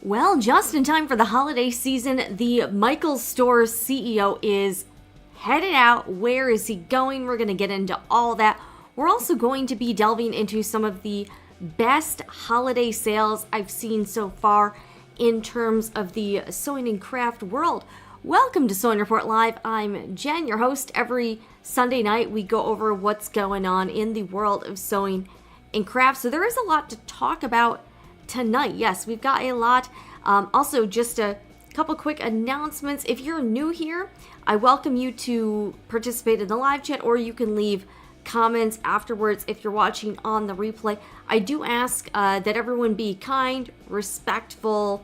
Well, just in time for the holiday season, the Michaels Stores CEO is headed out. Where is he going? We're going to get into all that. We're also going to be delving into some of the best holiday sales I've seen so far in terms of the sewing and craft world. Welcome to Sewing Report Live. I'm Jen, your host. Every Sunday night, we go over what's going on in the world of sewing and craft. So there is a lot to talk about tonight. Yes, we've got a lot. Also, just a couple quick announcements. If you're new here, I welcome you to participate in the live chat, or you can leave comments afterwards if you're watching on the replay. I do ask that everyone be kind, respectful,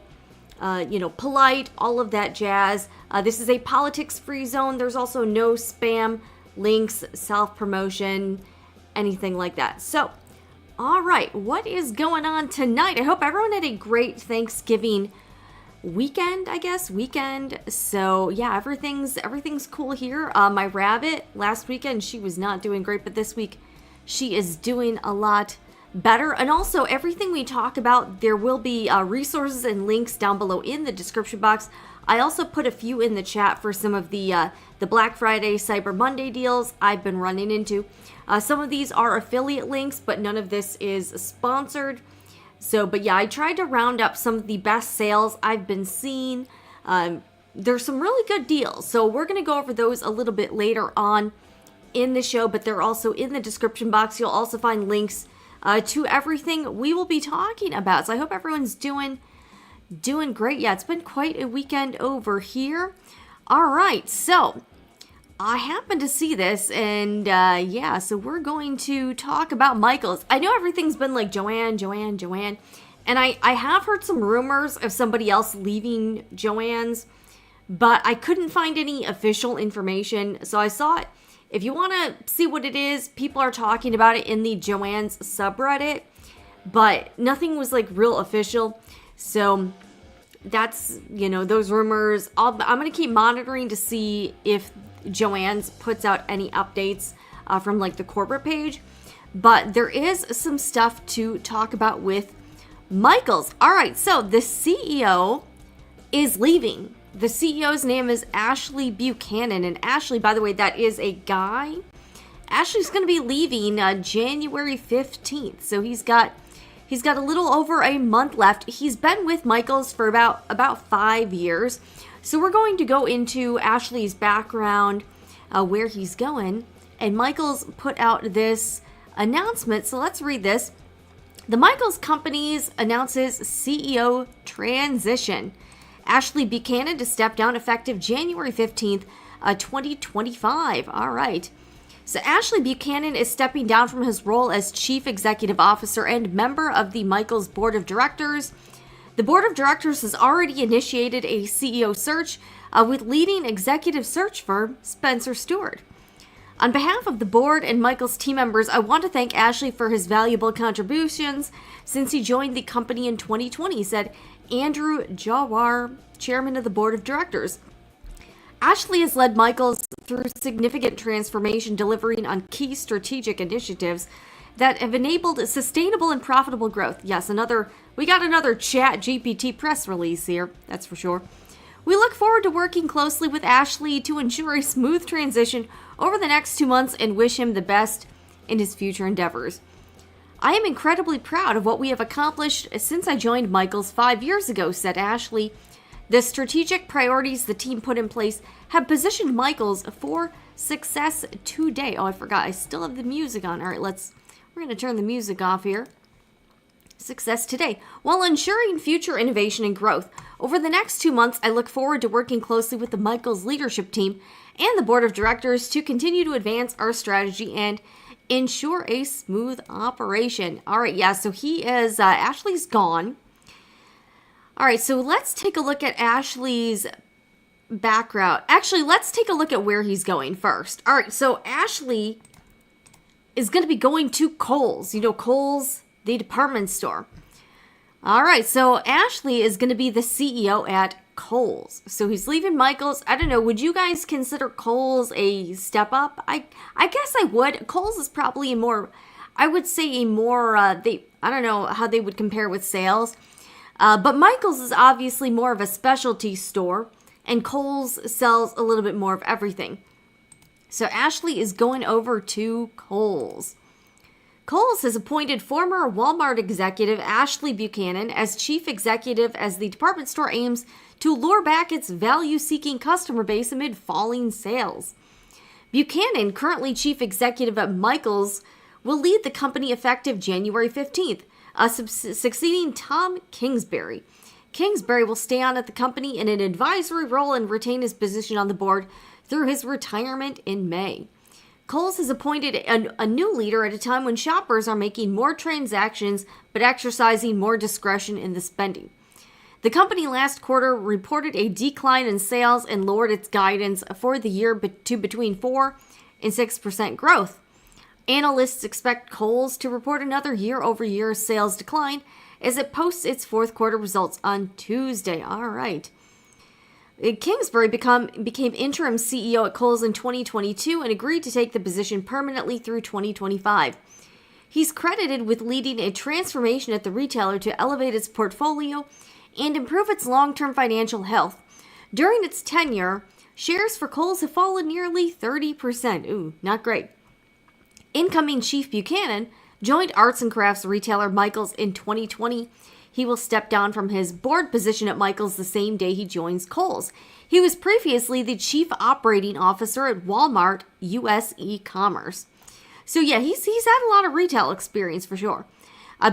polite, all of that jazz. This is a politics-free zone. There's also no spam, links, self-promotion, anything like that. So, all right, what is going on tonight? I hope everyone had a great Thanksgiving weekend. So yeah, everything's cool here. My rabbit last weekend, she was not doing great, but this week she is doing a lot better. And also, everything we talk about, there will be resources and links down below in the description box. I also put a few in the chat for some of the Black Friday, Cyber Monday deals I've been running into. Some of these are affiliate links, but none of this is sponsored. So, but yeah, I tried to round up some of the best sales I've been seeing. There's some really good deals. So we're going to go over those a little bit later on in the show, but they're also in the description box. You'll also find links to everything we will be talking about. So I hope everyone's doing great. Yeah, it's been quite a weekend over here. All right, so I happened to see this, and so we're going to talk about Michaels. I know everything's been like Joanne, and I have heard some rumors of somebody else leaving Joann's, but I couldn't find any official information, so I saw it. If you want to see what it is, people are talking about it in the Joann's subreddit, but nothing was like real official, so that's, those rumors. I'm going to keep monitoring to see if Joann's puts out any updates from like the corporate page, but there is some stuff to talk about with Michaels. All right, so the CEO is leaving. The CEO's name is Ashley Buchanan, and Ashley, by the way, that is a guy. Ashley's going to be leaving January 15th, so he's got a little over a month left. He's been with Michaels for about 5 years. So we're going to go into Ashley's background, where he's going. And Michaels put out this announcement. So let's read this. The Michaels Companies announces CEO transition. Ashley Buchanan to step down effective January 15th, 2025. All right. So Ashley Buchanan is stepping down from his role as Chief Executive Officer and member of the Michaels Board of Directors. The Board of Directors has already initiated a CEO search with leading executive search firm Spencer Stewart. On behalf of the board and Michaels team members, I want to thank Ashley for his valuable contributions since he joined the company in 2020, said Andrew Jawar, chairman of the Board of Directors. Ashley has led Michaels through significant transformation, delivering on key strategic initiatives that have enabled sustainable and profitable growth. Yes, we got another Chat GPT press release here, that's for sure. We look forward to working closely with Ashley to ensure a smooth transition over the next 2 months and wish him the best in his future endeavors. I am incredibly proud of what we have accomplished since I joined Michaels 5 years ago, said Ashley. The strategic priorities the team put in place have positioned Michaels for success today. Oh, I forgot. I still have the music on. All right, we're going to turn the music off here. Success today, while ensuring future innovation and growth. Over the next 2 months, I look forward to working closely with the Michaels leadership team and the board of directors to continue to advance our strategy and ensure a smooth operation. All right, yeah, so Ashley's gone. All right, so let's take a look at Ashley's background. Actually, let's take a look at where he's going first. All right, so Ashley is going to be going to Kohl's. Kohl's, the department store. All right, so Ashley is going to be the CEO at Kohl's. So he's leaving Michaels. I don't know, would you guys consider Kohl's a step up? I guess I would. Kohl's is probably I would say I don't know how they would compare with sales. But Michael's is obviously more of a specialty store, and Kohl's sells a little bit more of everything. So Ashley is going over to Kohl's. Kohl's has appointed former Walmart executive Ashley Buchanan as chief executive as the department store aims to lure back its value-seeking customer base amid falling sales. Buchanan, currently chief executive at Michael's, will lead the company effective January 15th, succeeding Tom Kingsbury. Kingsbury will stay on at the company in an advisory role and retain his position on the board through his retirement in May. Kohl's has appointed a new leader at a time when shoppers are making more transactions but exercising more discretion in the spending. The company last quarter reported a decline in sales and lowered its guidance for the year to between 4 and 6% growth. Analysts expect Kohl's to report another year-over-year sales decline as it posts its fourth quarter results on Tuesday. All right. Kingsbury became interim CEO at Kohl's in 2022 and agreed to take the position permanently through 2025. He's credited with leading a transformation at the retailer to elevate its portfolio and improve its long-term financial health. During its tenure, shares for Kohl's have fallen nearly 30%. Ooh, not great. Incoming Chief Buchanan joined arts and crafts retailer Michael's in 2020. He will step down from his board position at Michael's the same day he joins Kohl's. He was previously the chief operating officer at Walmart U.S. e-commerce. So yeah, he's had a lot of retail experience for sure.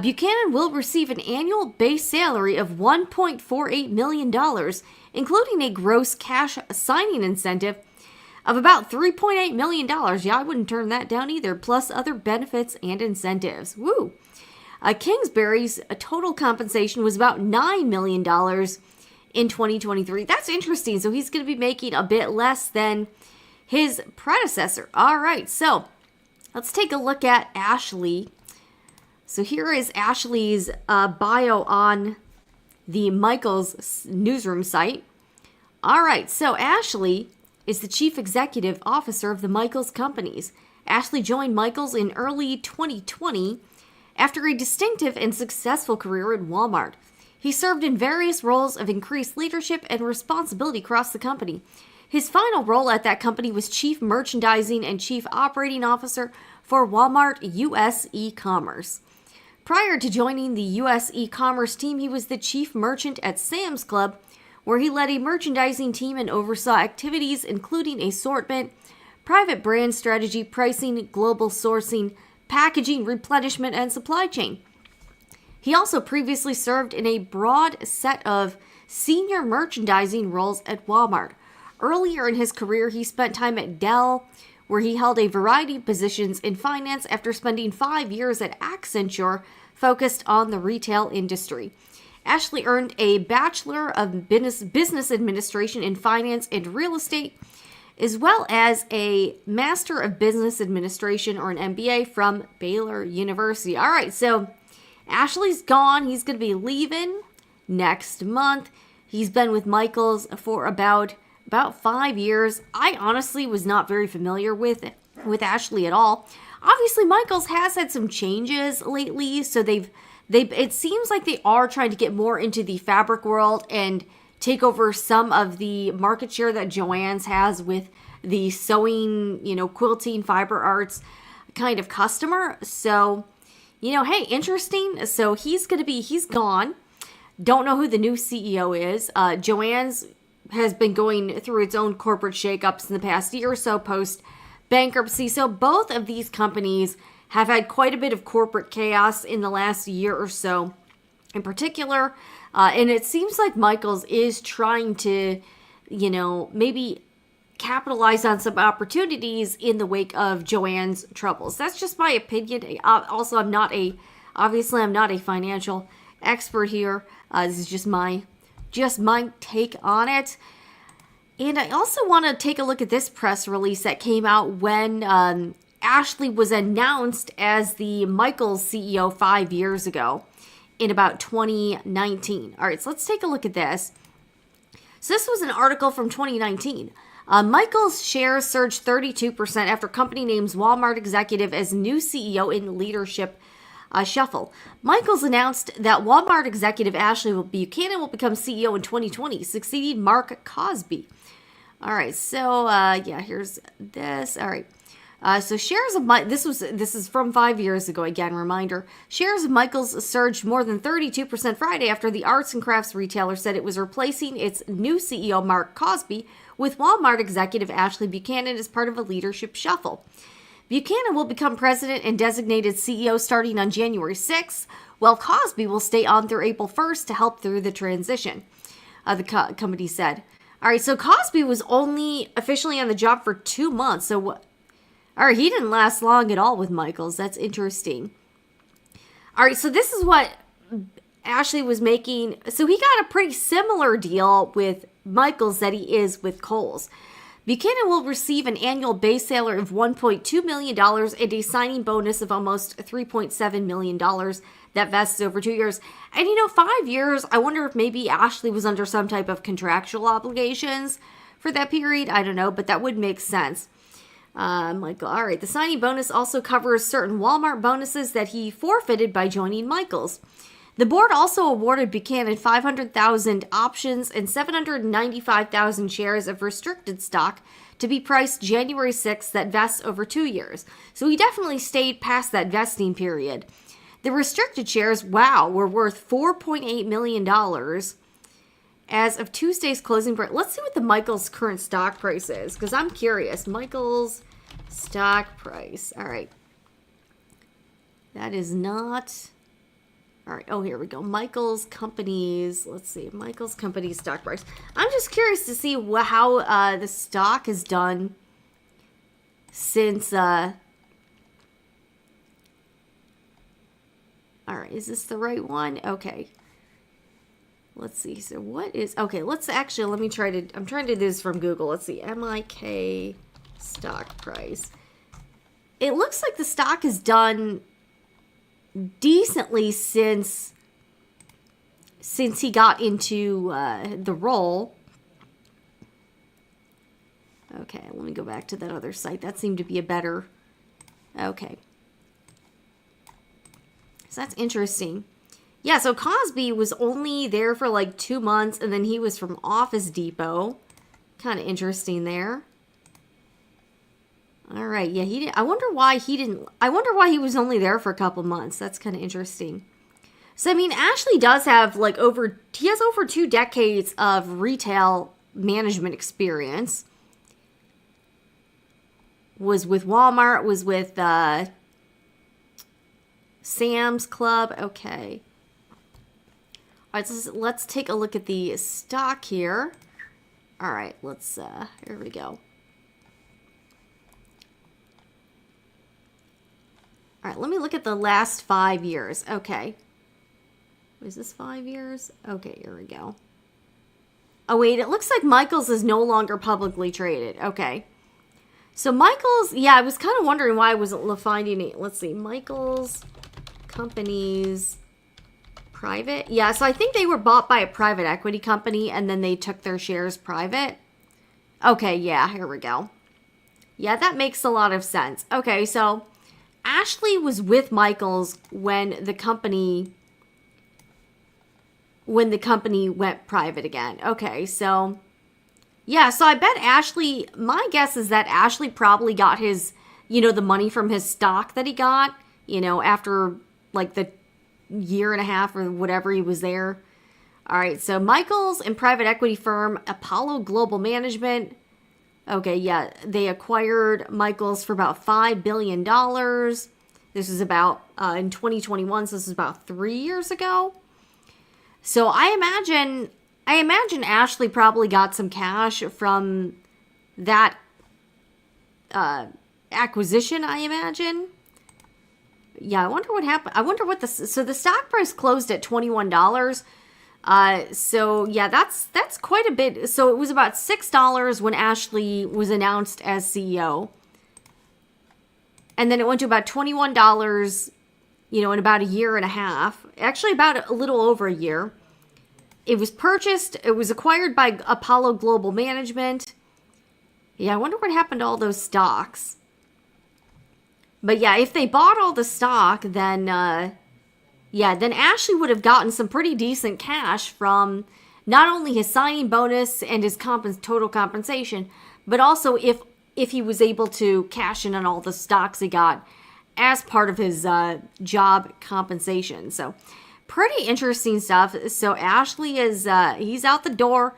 Buchanan will receive an annual base salary of $1.48 million, including a gross cash signing incentive of about $3.8 million. Yeah, I wouldn't turn that down either, plus other benefits and incentives. Woo! Kingsbury's total compensation was about $9 million in 2023. That's interesting. So he's going to be making a bit less than his predecessor. All right, so let's take a look at Ashley. So here is Ashley's bio on the Michael's newsroom site. All right, so Ashley is the chief executive officer of the Michael's companies. Ashley joined Michael's in early 2020 after a distinctive and successful career at Walmart. He served in various roles of increased leadership and responsibility across the company. His final role at that company was chief merchandising and chief operating officer for Walmart U.S. e-commerce. Prior to joining the U.S. e-commerce team, he was the chief merchant at Sam's Club, where he led a merchandising team and oversaw activities including assortment, private brand strategy, pricing, global sourcing, packaging, replenishment, and supply chain. He also previously served in a broad set of senior merchandising roles at Walmart. Earlier in his career, he spent time at Dell, where he held a variety of positions in finance after spending 5 years at Accenture, focused on the retail industry. Ashley earned a Bachelor of Business Administration in Finance and Real Estate, as well as a Master of Business Administration, or an MBA, from Baylor University. All right, so Ashley's gone. He's going to be leaving next month. He's been with Michael's for about 5 years. I honestly was not very familiar with Ashley at all. Obviously, Michael's has had some changes lately, so it seems like they are trying to get more into the fabric world and take over some of the market share that Joann's has with the sewing, quilting, fiber arts kind of customer. So, hey, interesting. So he's gone. Don't know who the new CEO is. Joann's has been going through its own corporate shakeups in the past year or so post bankruptcy. So both of these companies have had quite a bit of corporate chaos in the last year or so in particular. And it seems like Michael's is trying to, maybe capitalize on some opportunities in the wake of Joann's troubles. That's just my opinion. Also, I'm not a financial expert here. This is just my take on it. And I also want to take a look at this press release that came out when Ashley was announced as the Michael's CEO 5 years ago in about 2019. All right, so let's take a look at this. So this was an article from 2019. Michael's shares surged 32% after company names Walmart executive as new CEO in leadership shuffle. Michaels announced that Walmart executive Ashley Buchanan will become CEO in 2020, succeeding Mark Cosby. All right, so yeah, here's this. All right. So shares of this is from 5 years ago. Again, reminder: shares of Michaels surged more than 32% Friday after the arts and crafts retailer said it was replacing its new CEO Mark Cosby with Walmart executive Ashley Buchanan as part of a leadership shuffle. Buchanan will become president and designated CEO starting on January 6th, while Cosby will stay on through April 1st to help through the transition. The company said. All right, so Cosby was only officially on the job for 2 months. So, all right, he didn't last long at all with Michaels. That's interesting. All right, so this is what Ashley was making. So he got a pretty similar deal with Michaels that he is with Kohl's. Buchanan will receive an annual base salary of $1.2 million and a signing bonus of almost $3.7 million that vests over 2 years. And 5 years, I wonder if maybe Ashley was under some type of contractual obligations for that period. I don't know, but that would make sense. Michael, all right. The signing bonus also covers certain Walmart bonuses that he forfeited by joining Michaels. The board also awarded Buchanan 500,000 options and 795,000 shares of restricted stock to be priced January 6th that vests over 2 years. So he definitely stayed past that vesting period. The restricted shares, were worth $4.8 million as of Tuesday's closing price. Let's see what the Michaels' current stock price is, because I'm curious. Michaels' stock price. All right. That is not... All right. Oh, here we go. Michaels Companies. Let's see. Michaels Companies stock price. I'm just curious to see how the stock has done since... all right. Is this the right one? Okay. Let's see. So what is... Okay. Let me try to... I'm trying to do this from Google. Let's see. MIK stock price. It looks like the stock has done decently since he got into the role. Okay, let me go back to that other site. That seemed to be a better... Okay. So that's interesting. Yeah, so Cosby was only there for like 2 months, and then he was from Office Depot. Kind of interesting there. All right, yeah, he didn't. I wonder why he was only there for a couple months. That's kind of interesting. So, I mean, Ashley does have over 2 decades of retail management experience. Was with Walmart, was with Sam's Club. Okay. All right, so let's take a look at the stock here. All right, here we go. All right, let me look at the last 5 years. Okay. Is this 5 years? Okay, here we go. Oh, wait, it looks like Michaels is no longer publicly traded. Okay. So Michaels, yeah, I was kind of wondering why I wasn't finding it. Let's see, Michaels Companies private. Yeah, so I think they were bought by a private equity company and then they took their shares private. Okay, yeah, here we go. Yeah, that makes a lot of sense. Okay, so Ashley was with Michaels when the company went private again. Okay, so yeah, so I bet Ashley, my guess is that Ashley probably got his, the money from his stock that he got, after like the year and a half or whatever he was there. All right, so Michaels and private equity firm Apollo Global Management. Okay, yeah, they acquired Michaels for about $5 billion. This is about in 2021, so this is about 3 years ago. So I imagine Ashley probably got some cash from that acquisition, I imagine. Yeah, I wonder what happened. I wonder what so the stock price closed at $21. So yeah, that's quite a bit. So it was about $6 when Ashley was announced as CEO. And then it went to about $21, in about a year and a half. Actually, about a little over a year. It was acquired by Apollo Global Management. Yeah, I wonder what happened to all those stocks. But yeah, if they bought all the stock, then Yeah, then Ashley would have gotten some pretty decent cash from not only his signing bonus and his total compensation, but also if he was able to cash in on all the stocks he got as part of his job compensation. So pretty interesting stuff. So Ashley is he's out the door.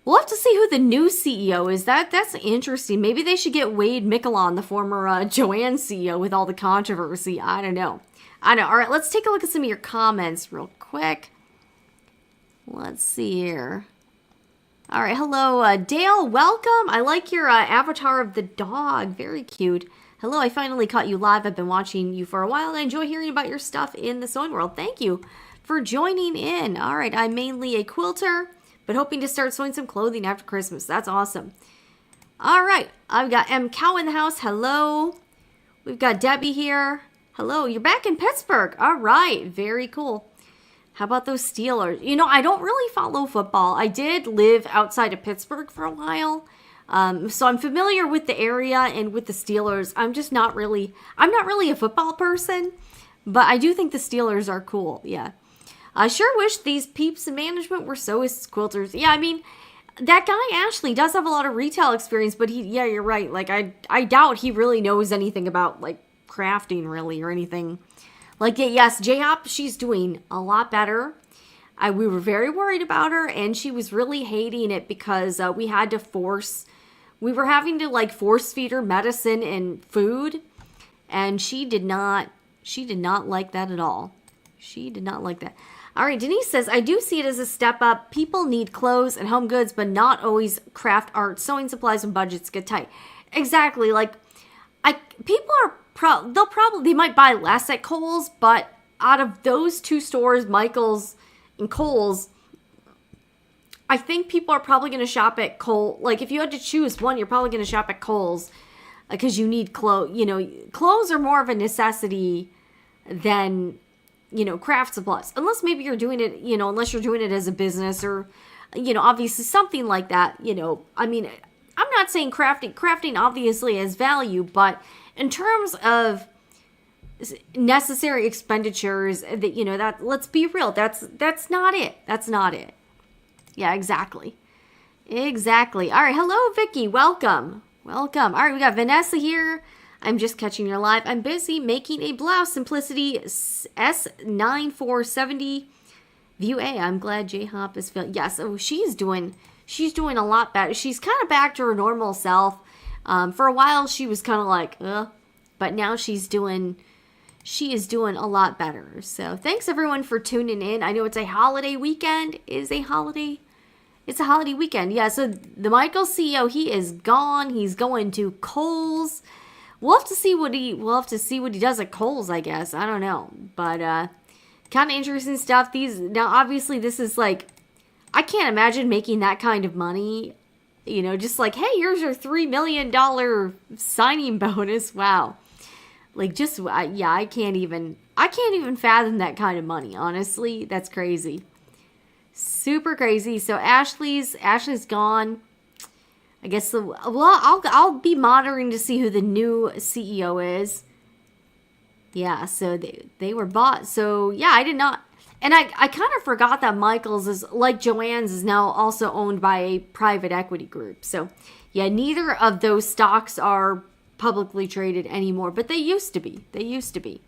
We'll have to see who the new CEO is. That's interesting. Maybe they should get Wade Mickelon, the former Joanne CEO, with all the controversy. I don't know. All right, let's take a look at some of your comments real quick. Let's see here. All right, hello, Dale. Welcome. I like your avatar of the dog. Very cute. Hello, I finally caught you live. I've been watching you for a while, and I enjoy hearing about your stuff in the sewing world. Thank you for joining in. All right, I'm mainly a quilter, but hoping to start sewing some clothing after Christmas. That's awesome. All right, I've got M. Cow in the house. Hello. We've got Debbie here. Hello, you're back in Pittsburgh. All right, very cool. How about those Steelers? You know, I don't really follow football. I did live outside of Pittsburgh for a while. So I'm familiar with the area and with the Steelers. I'm not really a football person, but I do think the Steelers are cool. Yeah. I sure wish these peeps in management were sewist quilters. Yeah, I mean, that guy Ashley does have a lot of retail experience, but yeah, you're right. Like, I doubt he really knows anything about, like, crafting, really, or anything. Like, yes, J-Hop, she's doing a lot better. We were very worried about her, and she was really hating it because we were having to, like, force feed her medicine and food, and she did not like that at all. She did not like that. All right, Denise says, I do see it as a step up. People need clothes and home goods, but not always craft art, sewing supplies, when budgets get tight. Exactly. Like, people are they might buy less at Kohl's, but out of those two stores, Michael's and Kohl's, I think people are probably going to shop at Kohl. Like, if you had to choose one, you're probably going to shop at Kohl's because you need clothes. You know, clothes are more of a necessity than, you know, craft supplies. Unless maybe you're doing it, you know, unless you're doing it as a business or, you know, obviously something like that, you know. I mean, I'm not saying crafting obviously has value, but in terms of necessary expenditures, that, you know, that, let's be real, that's not it. That's not it. Yeah, exactly. Exactly. All right, hello, Vicky. Welcome. Welcome. All right, we got Vanessa here. I'm just catching your live. I'm busy making a blouse, Simplicity S9470 View A. I'm glad J-Hop is feeling. Yes, oh, she's doing a lot better. She's kind of back to her normal self. For a while, she was kind of like, but now she is doing a lot better. So thanks everyone for tuning in. I know it's a holiday weekend. It's a holiday weekend. Yeah, so the Michael CEO, he is gone. He's going to Kohl's. We'll have to see what he does at Kohl's, I guess. I don't know. But kind of interesting stuff. Now obviously this is like, I can't imagine making that kind of money. You know, just like, hey, here's your $3 million signing bonus. Wow. Like, just, yeah, I can't even fathom that kind of money. Honestly, that's crazy. Super crazy. So Ashley's gone. I guess, I'll be monitoring to see who the new CEO is. Yeah, so they were bought. So, yeah, I did not. And I kind of forgot that Michael's is, like Joann's, is now also owned by a private equity group. So, yeah, neither of those stocks are publicly traded anymore. But they used to be.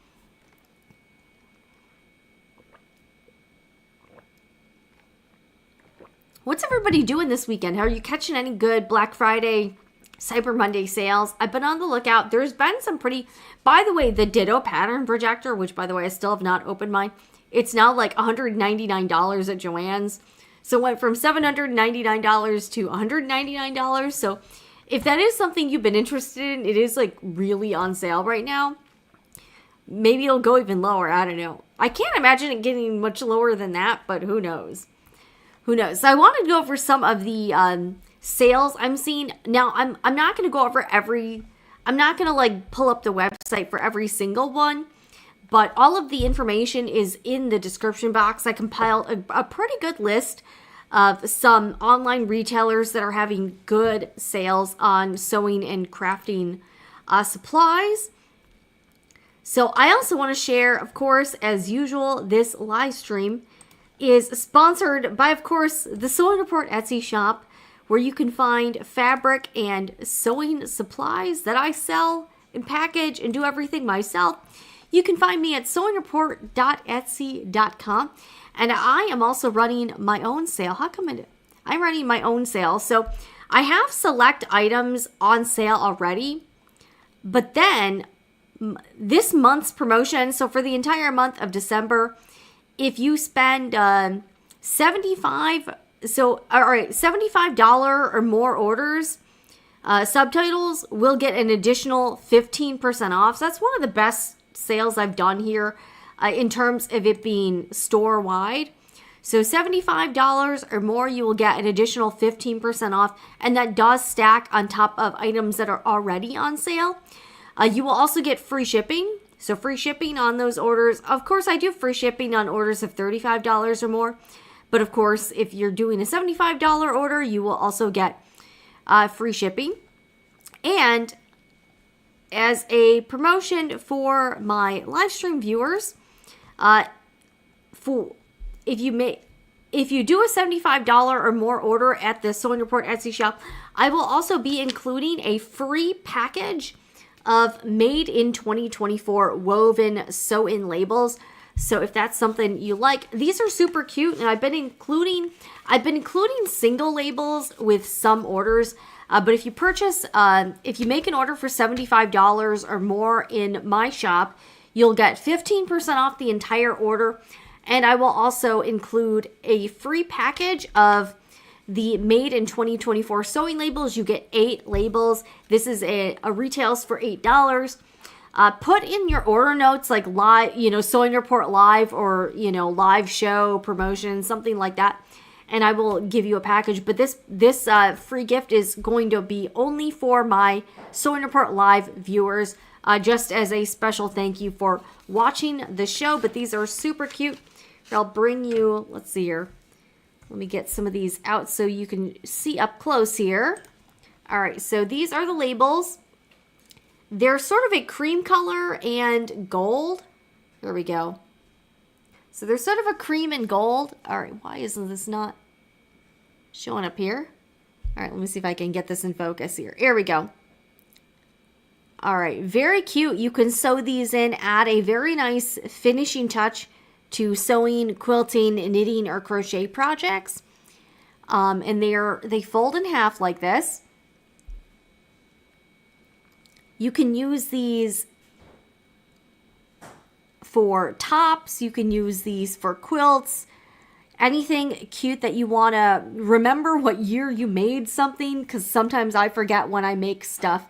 What's everybody doing this weekend? Are you catching any good Black Friday, Cyber Monday sales? I've been on the lookout. There's been some pretty... By the way, the Ditto pattern projector, which, by the way, I still have not opened mine. It's now like $199 at Joann's. So it went from $799 to $199. So if that is something you've been interested in, it is like really on sale right now. Maybe it'll go even lower. I don't know. I can't imagine it getting much lower than that, but who knows? Who knows? So I wanted to go over some of the sales I'm seeing. Now, I'm not going to go over I'm not going to like pull up the website for every single one. But all of the information is in the description box. I compiled a pretty good list of some online retailers that are having good sales on sewing and crafting supplies. So I also want to share, of course, as usual, this live stream is sponsored by, of course, the Sewing Report Etsy shop, where you can find fabric and sewing supplies that I sell and package and do everything myself. You can find me at sewingreport.etsy.com. And I am also running my own sale. How come I'm running my own sale? So I have select items on sale already, but then this month's promotion, so for the entire month of December, if you spend $75 or more orders, subtitles will get an additional 15% off. So that's one of the best sales I've done here in terms of it being store-wide. So $75 or more, you will get an additional 15% off, and that does stack on top of items that are already on sale. You will also get free shipping. So free shipping on those orders. Of course, I do free shipping on orders of $35 or more. But of course, if you're doing a $75 order, you will also get free shipping. And as a promotion for my live stream viewers, if you do a $75 or more order at the Sewing Report Etsy shop, I will also be including a free package of made in 2024 woven sew-in labels. So if that's something you like, these are super cute, and I've been including single labels with some orders. But if you if you make an order for $75 or more in my shop, you'll get 15% off the entire order. And I will also include a free package of the made in 2024 sewing labels. You get 8 labels. This is a retails for $8. Put in your order notes like live, Sewing Report Live, or, live show promotion, something like that. And I will give you a package. But this free gift is going to be only for my Sewing Report Live viewers, just as a special thank you for watching the show. But these are super cute. I'll bring you, let's see here. Let me get some of these out so you can see up close here. All right, so these are the labels. They're sort of a cream color and gold. There we go. So they're sort of a cream and gold. All right, why isn't this not showing up here? All right, let me see if I can get this in focus here. Here we go. All right, very cute. You can sew these in, add a very nice finishing touch to sewing, quilting, knitting, or crochet projects. And they fold in half like this. You can use these for tops. You can use these for quilts. Anything cute that you want to remember what year you made something, because sometimes I forget when I make stuff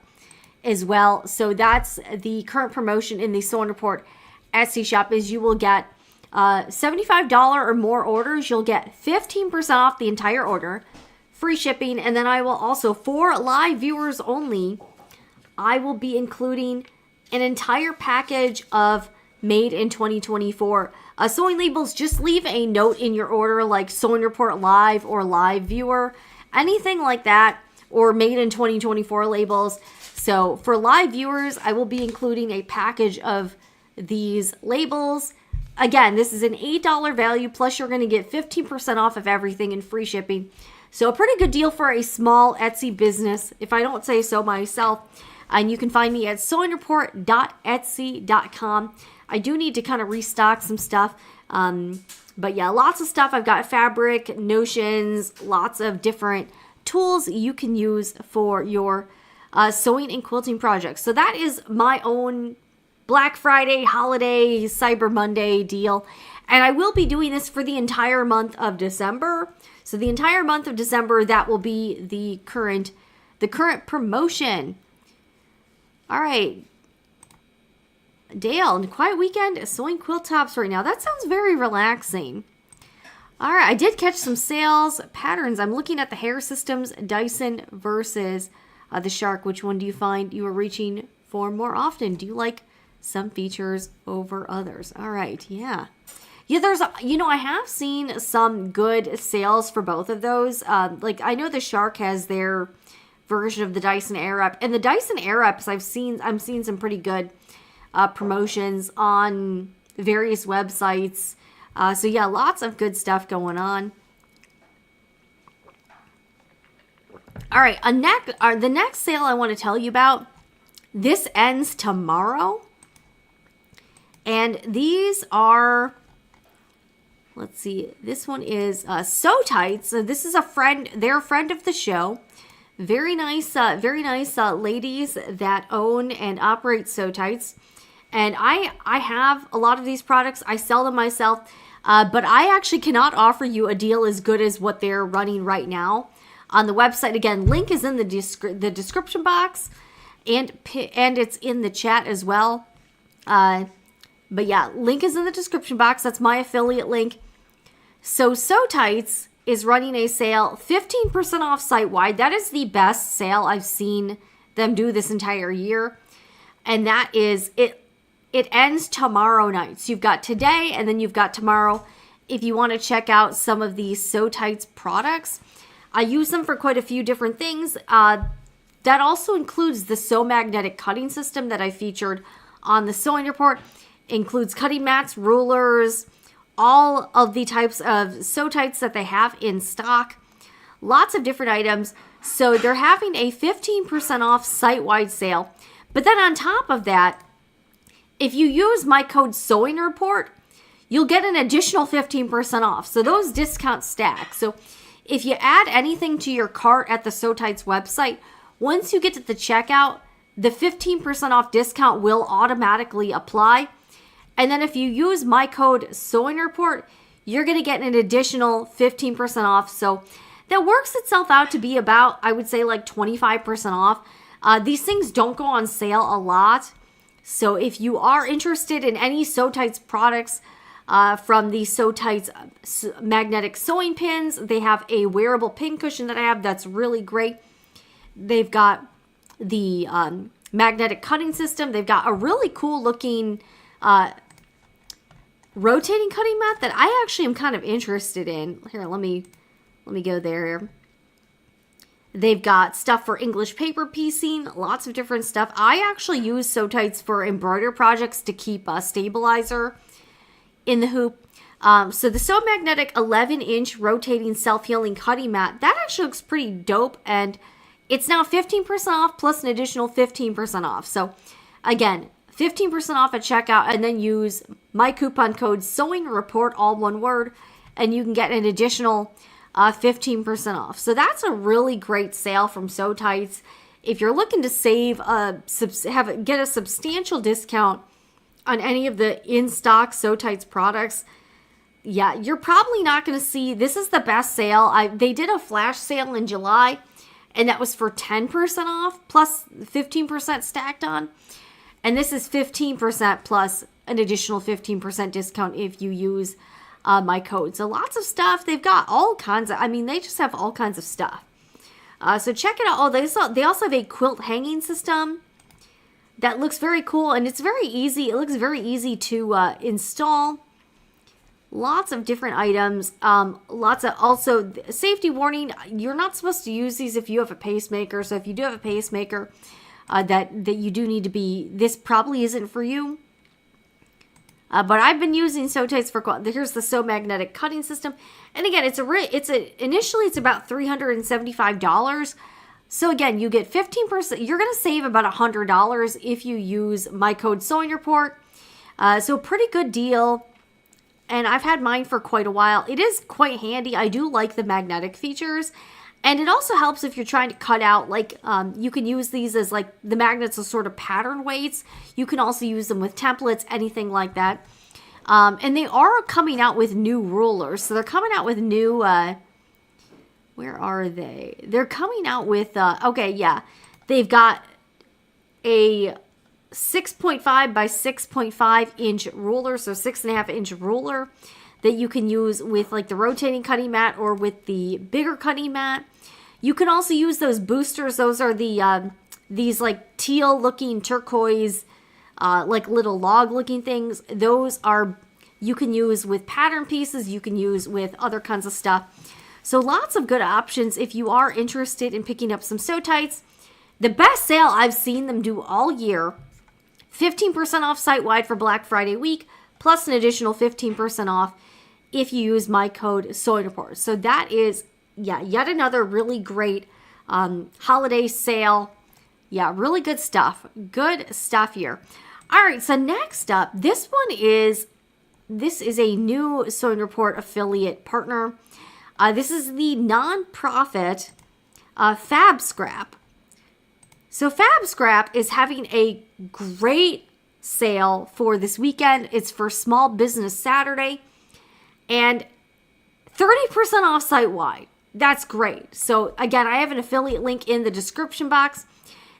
as well. So that's the current promotion in the Sewing Report Etsy shop, is you will get $75 or more orders, you'll get 15% off the entire order, free shipping, and then I will also, for live viewers only, I will be including an entire package of made in 2024 sewing labels. Just leave a note in your order like Sewing Report Live or Live Viewer, anything like that, or made in 2024 labels. So for live viewers, I will be including a package of these labels. Again, this is an $8 value, plus you're going to get 15% off of everything and free shipping. So a pretty good deal for a small Etsy business, if I don't say so myself. And you can find me at sewingreport.etsy.com. I do need to kind of restock some stuff. But yeah, lots of stuff. I've got fabric, notions, lots of different tools you can use for your sewing and quilting projects. So that is my own Black Friday, holiday, Cyber Monday deal. And I will be doing this for the entire month of December. So the entire month of December, that will be the current promotion. All right. Dale, quiet weekend, sewing quilt tops right now. That sounds very relaxing. All right, I did catch some sales patterns. I'm looking at the Hair Systems Dyson versus the Shark. Which one do you find you are reaching for more often? Do you like some features over others? All right, yeah. Yeah, there's, I have seen some good sales for both of those. Like, I know the Shark has their version of the Dyson Airwrap, and the Dyson Airwraps I'm seeing some pretty good promotions on various websites. So yeah, lots of good stuff going on. All right, the next sale I want to tell you about, this ends tomorrow. And these are, let's see, this one is So Tights. So this is they're a friend of the show. Very nice ladies that own and operate So Tights. And I have a lot of these products. I sell them myself. But I actually cannot offer you a deal as good as what they're running right now on the website. Again, link is in the description box, and it's in the chat as well. But yeah, link is in the description box. That's my affiliate link. So Tights is running a sale, 15% off site-wide. That is the best sale I've seen them do this entire year. And that is it. It ends tomorrow night. So you've got today and then you've got tomorrow. If you want to check out some of these So Tights products, I use them for quite a few different things. That also includes the So Magnetic cutting system that I featured on the sewing report. Includes cutting mats, rulers, all of the types of So Tights that they have in stock. Lots of different items. So they're having a 15% off site-wide sale. But then on top of that, if you use my code sewing report, you'll get an additional 15% off. So those discounts stack. So if you add anything to your cart at the So Tights website, once you get to the checkout, the 15% off discount will automatically apply. And then if you use my code sewing report, you're going to get an additional 15% off. So that works itself out to be about, I would say, like 25% off. These things don't go on sale a lot. So if you are interested in any So Tights products, from the So Tights magnetic sewing pins, they have a wearable pin cushion that I have that's really great. They've got the magnetic cutting system. They've got a really cool looking rotating cutting mat that I actually am kind of interested in. Here, let me go there. They've got stuff for English paper piecing, lots of different stuff. I actually use So Tights for embroider projects to keep a stabilizer in the hoop. So the So Magnetic 11-inch rotating self-healing cutting mat, that actually looks pretty dope, and it's now 15% off plus an additional 15% off. So again, 15% off at checkout, and then use my coupon code sewing report, all one word, and you can get an additional 15% off. So that's a really great sale from So Tights. If you're looking to save, get a substantial discount on any of the in-stock So Tights products, yeah, you're probably not going to see, this is the best sale. They did a flash sale in July, and that was for 10% off plus 15% stacked on. And this is 15% plus an additional 15% discount if you use my code. So lots of stuff. They've got all kinds of, they just have all kinds of stuff. So check it out. Oh, they also have a quilt hanging system that looks very cool, and it's very easy. It looks very easy to install. Lots of different items. Lots of, also, safety warning, you're not supposed to use these if you have a pacemaker. So if you do have a pacemaker, that you do need to be, this probably isn't for you. But I've been using So Tights for quite. Here's the So Magnetic cutting system, and again, initially it's about $375. So again, you get 15%. You're gonna save about $100 if you use my code sewing report. So pretty good deal, and I've had mine for quite a while. It is quite handy. I do like the magnetic features. And it also helps if you're trying to cut out, like, you can use these as, like, the magnets as sort of pattern weights. You can also use them with templates, anything like that. And they are coming out with new rulers. So they're coming out with new, where are they? They're coming out with, okay, yeah. They've got a 6.5 by 6.5 inch ruler, so 6.5 inch ruler that you can use with like the rotating cutting mat or with the bigger cutting mat. You can also use those boosters. Those are the these like teal looking turquoise like little log looking things. Those are, you can use with pattern pieces, you can use with other kinds of stuff. So lots of good options if you are interested in picking up some So Tights. The best sale I've seen them do all year, 15% off site-wide for Black Friday week, plus an additional 15% off if you use my code Sewing Report. So that is, yet another really great holiday sale. Yeah, really good stuff. Good stuff here. All right, so next up, this is a new Sewing Report affiliate partner. This is the nonprofit FABSCRAP. So FABSCRAP is having a great sale for this weekend. It's for Small Business Saturday and 30% off site-wide. That's great. So again, I have an affiliate link in the description box.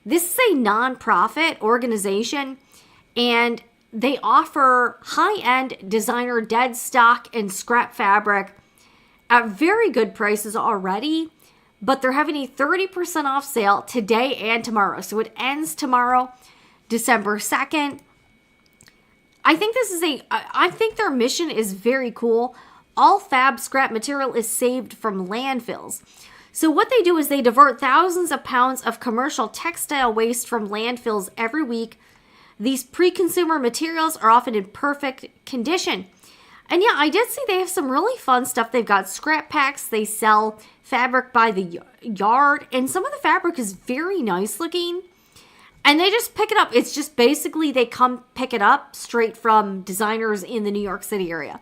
This is a nonprofit organization, and they offer high-end designer dead stock and scrap fabric at very good prices already, but they're having a 30% off sale today and tomorrow. So it ends tomorrow, December 2nd. I think their mission is very cool. All fab scrap material is saved from landfills. So what they do is they divert thousands of pounds of commercial textile waste from landfills every week. These pre-consumer materials are often in perfect condition. And yeah, I did see they have some really fun stuff. They've got scrap packs. They sell fabric by the yard. And some of the fabric is very nice looking. And they just pick it up. It's just basically they come pick it up straight from designers in the New York City area.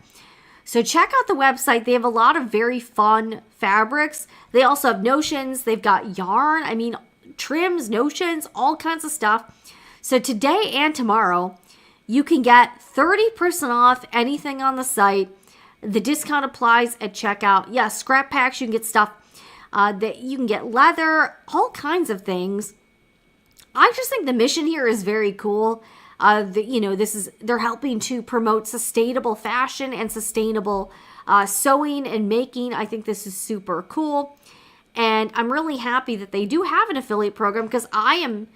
So check out the website. They have a lot of very fun fabrics. They also have notions. They've got yarn. Trims, notions, all kinds of stuff. So today and tomorrow, you can get 30% off anything on the site. The discount applies at checkout. Yeah, scrap packs, you can get stuff that you can get leather, all kinds of things. I just think the mission here is very cool. They're helping to promote sustainable fashion and sustainable sewing and making. I think this is super cool. And I'm really happy that they do have an affiliate program, because I am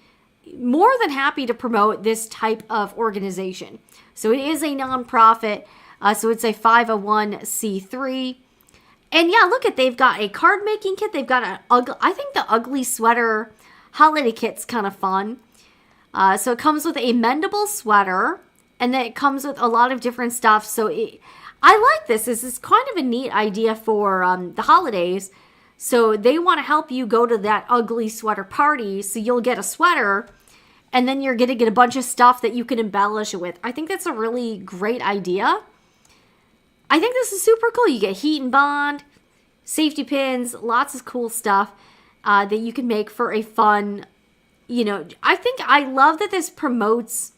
more than happy to promote this type of organization. So it is a nonprofit. So it's a 501c3. And yeah, look they've got a card making kit. They've got I think the ugly sweater holiday kit's kind of fun. So it comes with a mendable sweater, and then it comes with a lot of different stuff. So I like this. This is kind of a neat idea for the holidays. So they want to help you go to that ugly sweater party. So you'll get a sweater, and then you're going to get a bunch of stuff that you can embellish it with. I think that's a really great idea. I think this is super cool. You get heat and bond, safety pins, lots of cool stuff that you can make for a fun, I love that this promotes,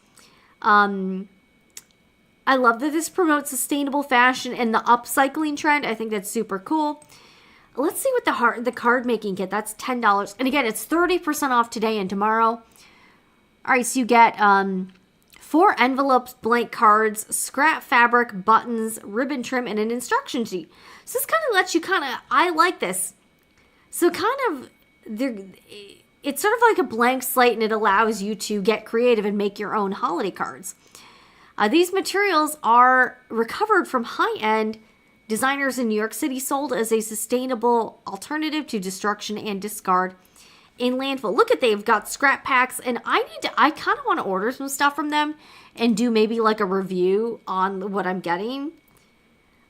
sustainable fashion and the upcycling trend. I think that's super cool. Let's see what the card making kit, that's $10. And again, it's 30% off today and tomorrow. All right, so you get 4 envelopes, blank cards, scrap fabric, buttons, ribbon trim, and an instruction sheet. So this kind of lets you I like this. So it's sort of like a blank slate, and it allows you to get creative and make your own holiday cards. These materials are recovered from high-end designers in New York City, sold as a sustainable alternative to destruction and discard in landfill. Look they've got scrap packs, and I kind of want to order some stuff from them and do maybe like a review on what I'm getting.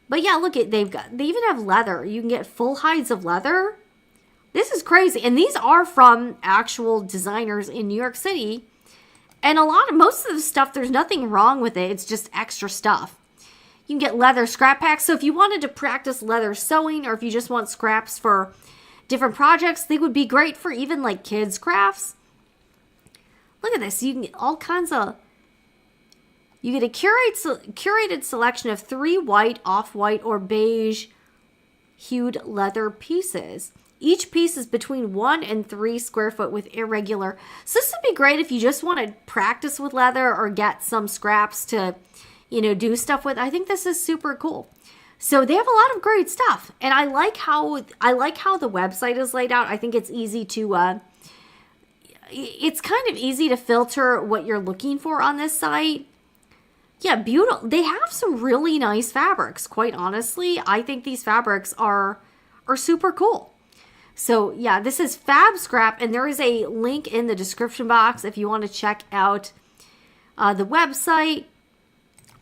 But yeah, look they even have leather. You can get full hides of leather. This is crazy. And these are from actual designers in New York City. And most of the stuff, there's nothing wrong with it. It's just extra stuff. You can get leather scrap packs. So if you wanted to practice leather sewing, or if you just want scraps for different projects, they would be great for even like kids' crafts. Look at this. You can get all kinds of... You get a curated selection of 3 white, off-white, or beige hued leather pieces. Each piece is between 1 and 3 square foot with irregular. So this would be great if you just want to practice with leather or get some scraps to, do stuff with. I think this is super cool. So they have a lot of great stuff, and I like how the website is laid out. I think it's easy to it's kind of easy to filter what you're looking for on this site. Yeah, beautiful. They have some really nice fabrics. Quite honestly, I think these fabrics are super cool. So yeah, this is FABSCRAP, and there is a link in the description box if you want to check out the website.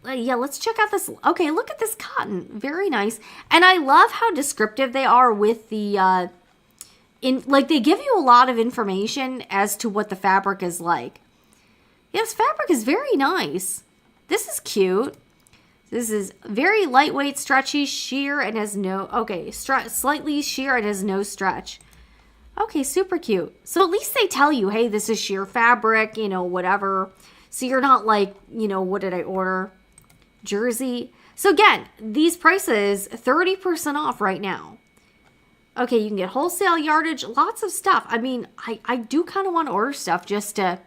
Yeah, let's check out this. Okay, look at this cotton. Very nice. And I love how descriptive they are with the, they give you a lot of information as to what the fabric is like. Yes, fabric is very nice. This is cute. This is very lightweight, stretchy, sheer, and has no, slightly sheer and has no stretch. Okay, super cute. So at least they tell you, hey, this is sheer fabric, whatever. So you're not like, what did I order? Jersey. So again, these prices, 30% off right now. Okay, you can get wholesale yardage, lots of stuff. I mean, I do kind of want to order stuff just to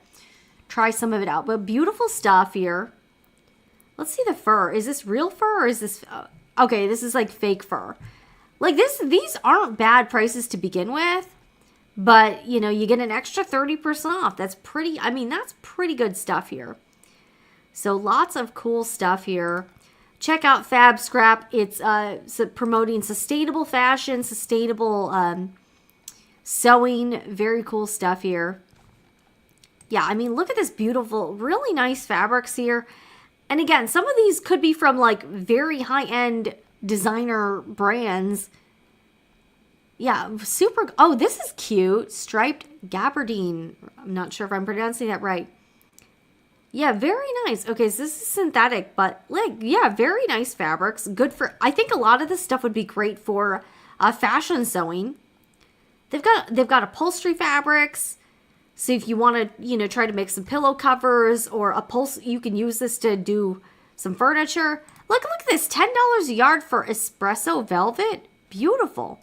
try some of it out. But beautiful stuff here. Let's see the fur. Is this real fur or is this... okay, this is like fake fur. Like these aren't bad prices to begin with. But, you get an extra 30% off. That's pretty good stuff here. So lots of cool stuff here. Check out FABSCRAP. It's promoting sustainable fashion, sustainable sewing. Very cool stuff here. Yeah, I mean, look at this beautiful, really nice fabrics here. And again, some of these could be from like very high-end designer brands. Yeah, super. Oh, this is cute. Striped gabardine. I'm not sure if I'm pronouncing that right. Yeah, very nice. Okay, so this is synthetic, but very nice fabrics. Good for, I think a lot of this stuff would be great for fashion sewing. They've got upholstery fabrics. So if you want to, try to make some pillow covers or you can use this to do some furniture. Look at this, $10 a yard for espresso velvet. Beautiful.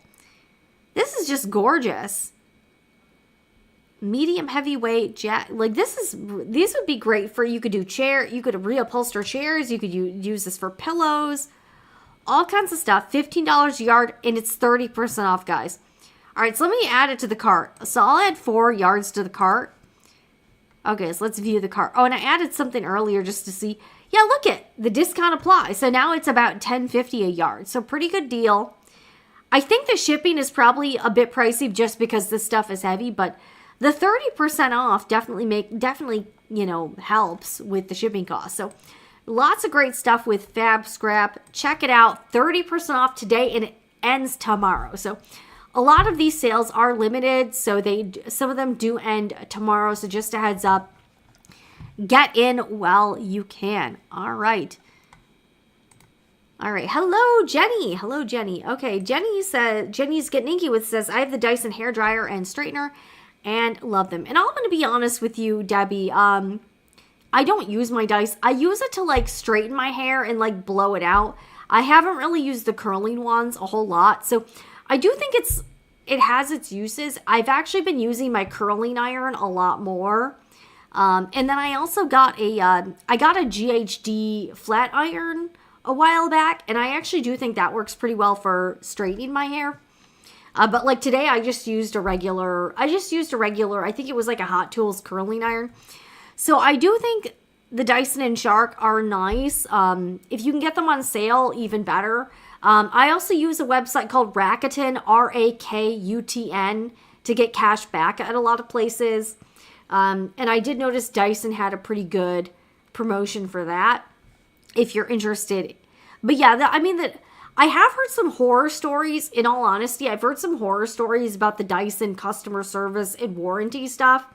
This is just gorgeous. Medium heavyweight these would be great for, you could do you could reupholster chairs, you could use this for pillows, all kinds of stuff. $15 a yard, and it's 30% off, guys. All right, so let me add it to the cart. So I'll add 4 yards to the cart. Okay, so let's view the cart. Oh, and I added something earlier just to see. Yeah, look at the discount applies. So now it's about $10.50 a yard. So pretty good deal. I think the shipping is probably a bit pricey just because this stuff is heavy, but the 30% off definitely helps with the shipping cost. So lots of great stuff with FABSCRAP. Check it out. 30% off today, and it ends tomorrow. So a lot of these sales are limited, so some of them do end tomorrow. So just a heads up. Get in while you can. All right. Hello, Jenny. Hello, Jenny. Okay, Jenny's Getting Inky with says, I have the Dyson hair dryer and straightener and love them. And I'm going to be honest with you, Debbie. I don't use my Dyson. I use it to like straighten my hair and like blow it out. I haven't really used the curling ones a whole lot. So I do think it has its uses. I've actually been using my curling iron a lot more. And then I also got a GHD flat iron a while back, and I actually do think that works pretty well for straightening my hair. But like today, I used a regular, I think it was like a Hot Tools curling iron. So I do think the Dyson and Shark are nice. If you can get them on sale, even better. I also use a website called Rakuten, Rakutn, to get cash back at a lot of places. And I did notice Dyson had a pretty good promotion for that, if you're interested. But yeah, I have heard some horror stories. In all honesty, I've heard some horror stories about the Dyson customer service and warranty stuff.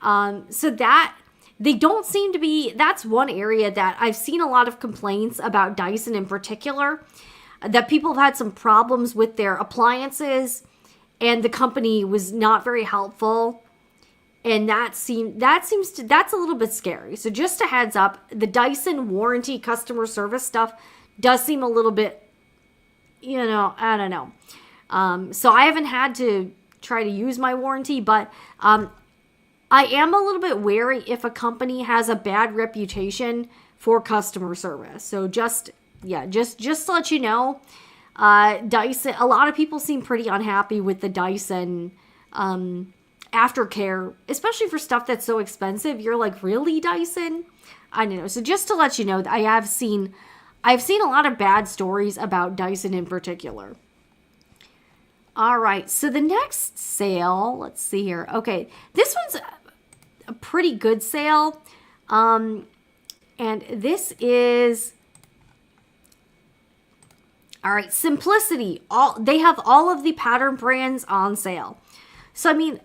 So that they don't seem to be, that's one area that I've seen a lot of complaints about Dyson in particular, that people have had some problems with their appliances and the company was not very helpful. And that's a little bit scary. So just a heads up, the Dyson warranty customer service stuff does seem a little bit, I don't know. So I haven't had to try to use my warranty, but I am a little bit wary if a company has a bad reputation for customer service. So just to let you know, Dyson, a lot of people seem pretty unhappy with the Dyson aftercare, especially for stuff that's so expensive. You're like, really, Dyson? I don't know. So just to let you know, I've seen a lot of bad stories about Dyson in particular. All right, so the next sale, let's see here. Okay, this one's a pretty good sale. And this is, all right, Simplicity. They have all of the pattern brands on sale. So, I mean,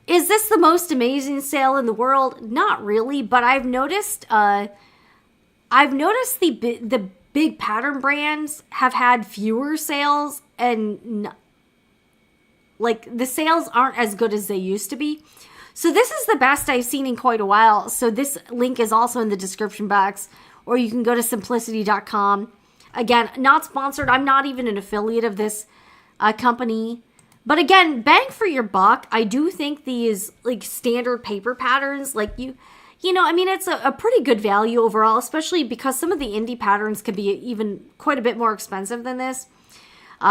is this the most amazing sale in the world? Not really, but I've noticed the big pattern brands have had fewer sales, and like the sales aren't as good as they used to be. So this is the best I've seen in quite a while. So this link is also in the description box, or you can go to simplicity.com. Again, not sponsored. I'm not even an affiliate of this company. But again, bang for your buck. I do think these like standard paper patterns, like you know, I mean, it's a pretty good value overall, especially because some of the indie patterns can be even quite a bit more expensive than this.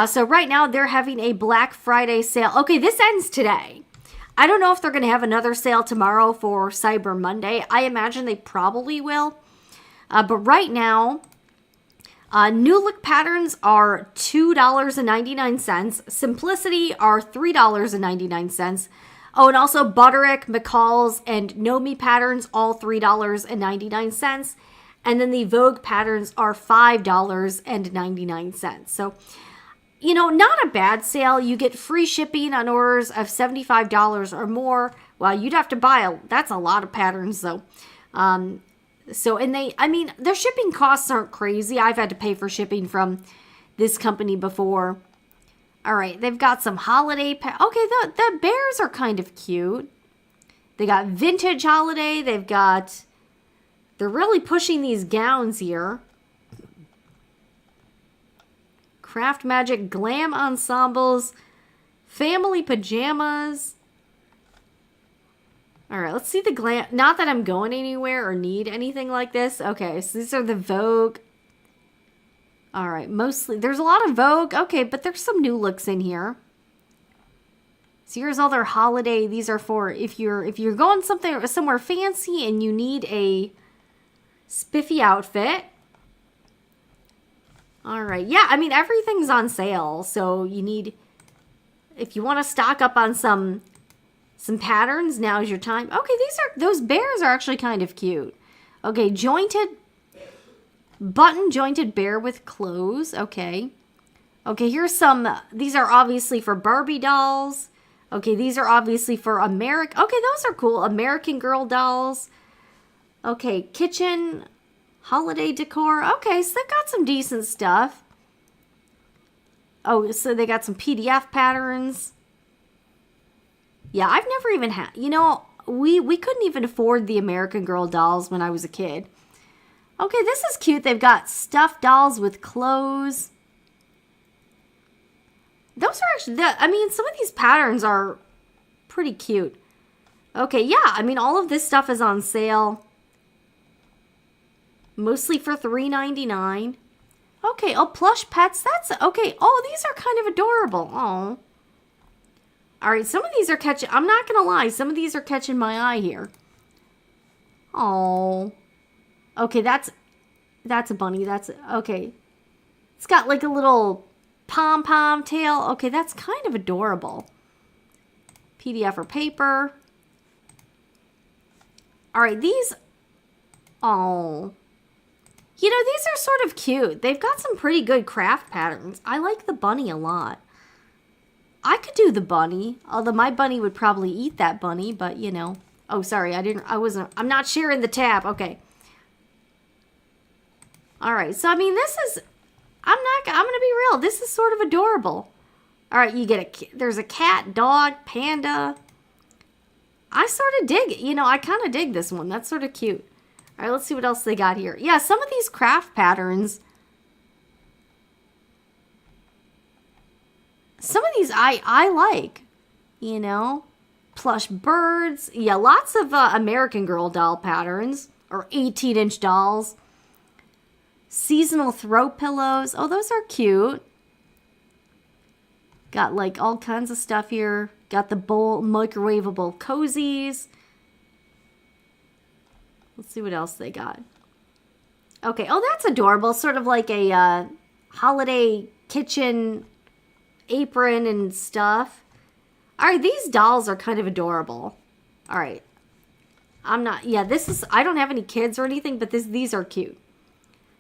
So right now they're having a Black Friday sale. Okay, this ends today. I don't know if they're going to have another sale tomorrow for Cyber Monday. I imagine they probably will. But right now, new look patterns are $2.99. Simplicity are $3.99. Oh, and also Butterick, McCall's, and Nomi patterns, all $3.99. And then the Vogue patterns are $5.99. So, you know, not a bad sale. You get free shipping on orders of $75 or more. Well, you'd have to buy that's a lot of patterns though. So, and their shipping costs aren't crazy. I've had to pay for shipping from this company before. All right, they've got some holiday okay, the bears are kind of cute. They got vintage holiday. They're really pushing these gowns here. Craft Magic glam ensembles, family pajamas. All right, let's see the glam. Not that I'm going anywhere or need anything like this. Okay, so these are the Vogue. All right, mostly there's a lot of Vogue. Okay, but there's some new looks in here. So here's all their holiday. These are for if you're going somewhere fancy and you need a spiffy outfit. All right. Yeah, I mean, everything's on sale. So if you want to stock up on some patterns, now's your time. Okay, those bears are actually kind of cute. Okay, button jointed bear with clothes. Okay. Okay, here's these are obviously for Barbie dolls. Okay, these are obviously for okay, those are cool. American Girl dolls. Okay, kitchen holiday decor. Okay, so they've got some decent stuff. Oh, so they got some PDF patterns. Yeah, I've never even had, we couldn't even afford the American Girl dolls when I was a kid. Okay, this is cute. They've got stuffed dolls with clothes. Those are actually, some of these patterns are pretty cute. Okay, yeah, all of this stuff is on sale. Mostly for $3.99. Okay, plush pets. That's okay. Oh, these are kind of adorable. Oh. All right, some of these are catching. I'm not gonna lie. Some of these are catching my eye here. Oh. Okay, that's a bunny. That's okay. It's got like a little pom-pom tail. Okay, that's kind of adorable. PDF or paper. All right, these. Oh. These are sort of cute. They've got some pretty good craft patterns. I like the bunny a lot. I could do the bunny, although my bunny would probably eat that bunny, but Oh, sorry, I'm not sharing the tab. Okay. All right, so this is, I'm gonna be real. This is sort of adorable. All right, there's a cat, dog, panda. I sort of dig it. I kind of dig this one. That's sort of cute. All right, let's see what else they got here. Yeah, some of these craft patterns. Some of these I like, plush birds. Yeah, lots of American Girl doll patterns or 18-inch dolls. Seasonal throw pillows. Oh, those are cute. Got like all kinds of stuff here. Got the microwavable cozies. Let's see what else they got. Okay. Oh, that's adorable. Sort of like a holiday kitchen apron and stuff. All right. These dolls are kind of adorable. All right. I'm not, yeah, this is, I don't have any kids or anything, but these are cute.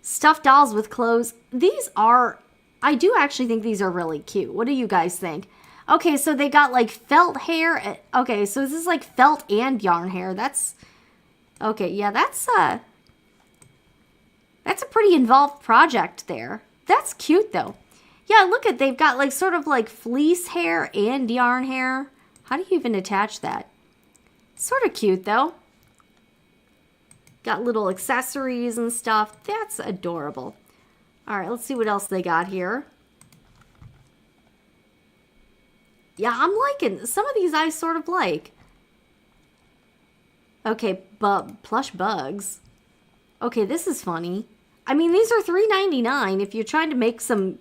Stuffed dolls with clothes. These are, I do actually think these are really cute. What do you guys think? Okay, so they got like felt hair. Okay, so this is like felt and yarn hair. That's, okay, yeah, that's a pretty involved project there. That's cute though. Yeah, look at, they've got like sort of like fleece hair and yarn hair. How do you even attach that? Sort of cute though. Got little accessories and stuff. That's adorable. All right, let's see what else they got here. Yeah, I'm liking some of these. I sort of like. Okay, plush bugs. Okay, this is funny. I mean, these are $3.99 if you're trying to make some,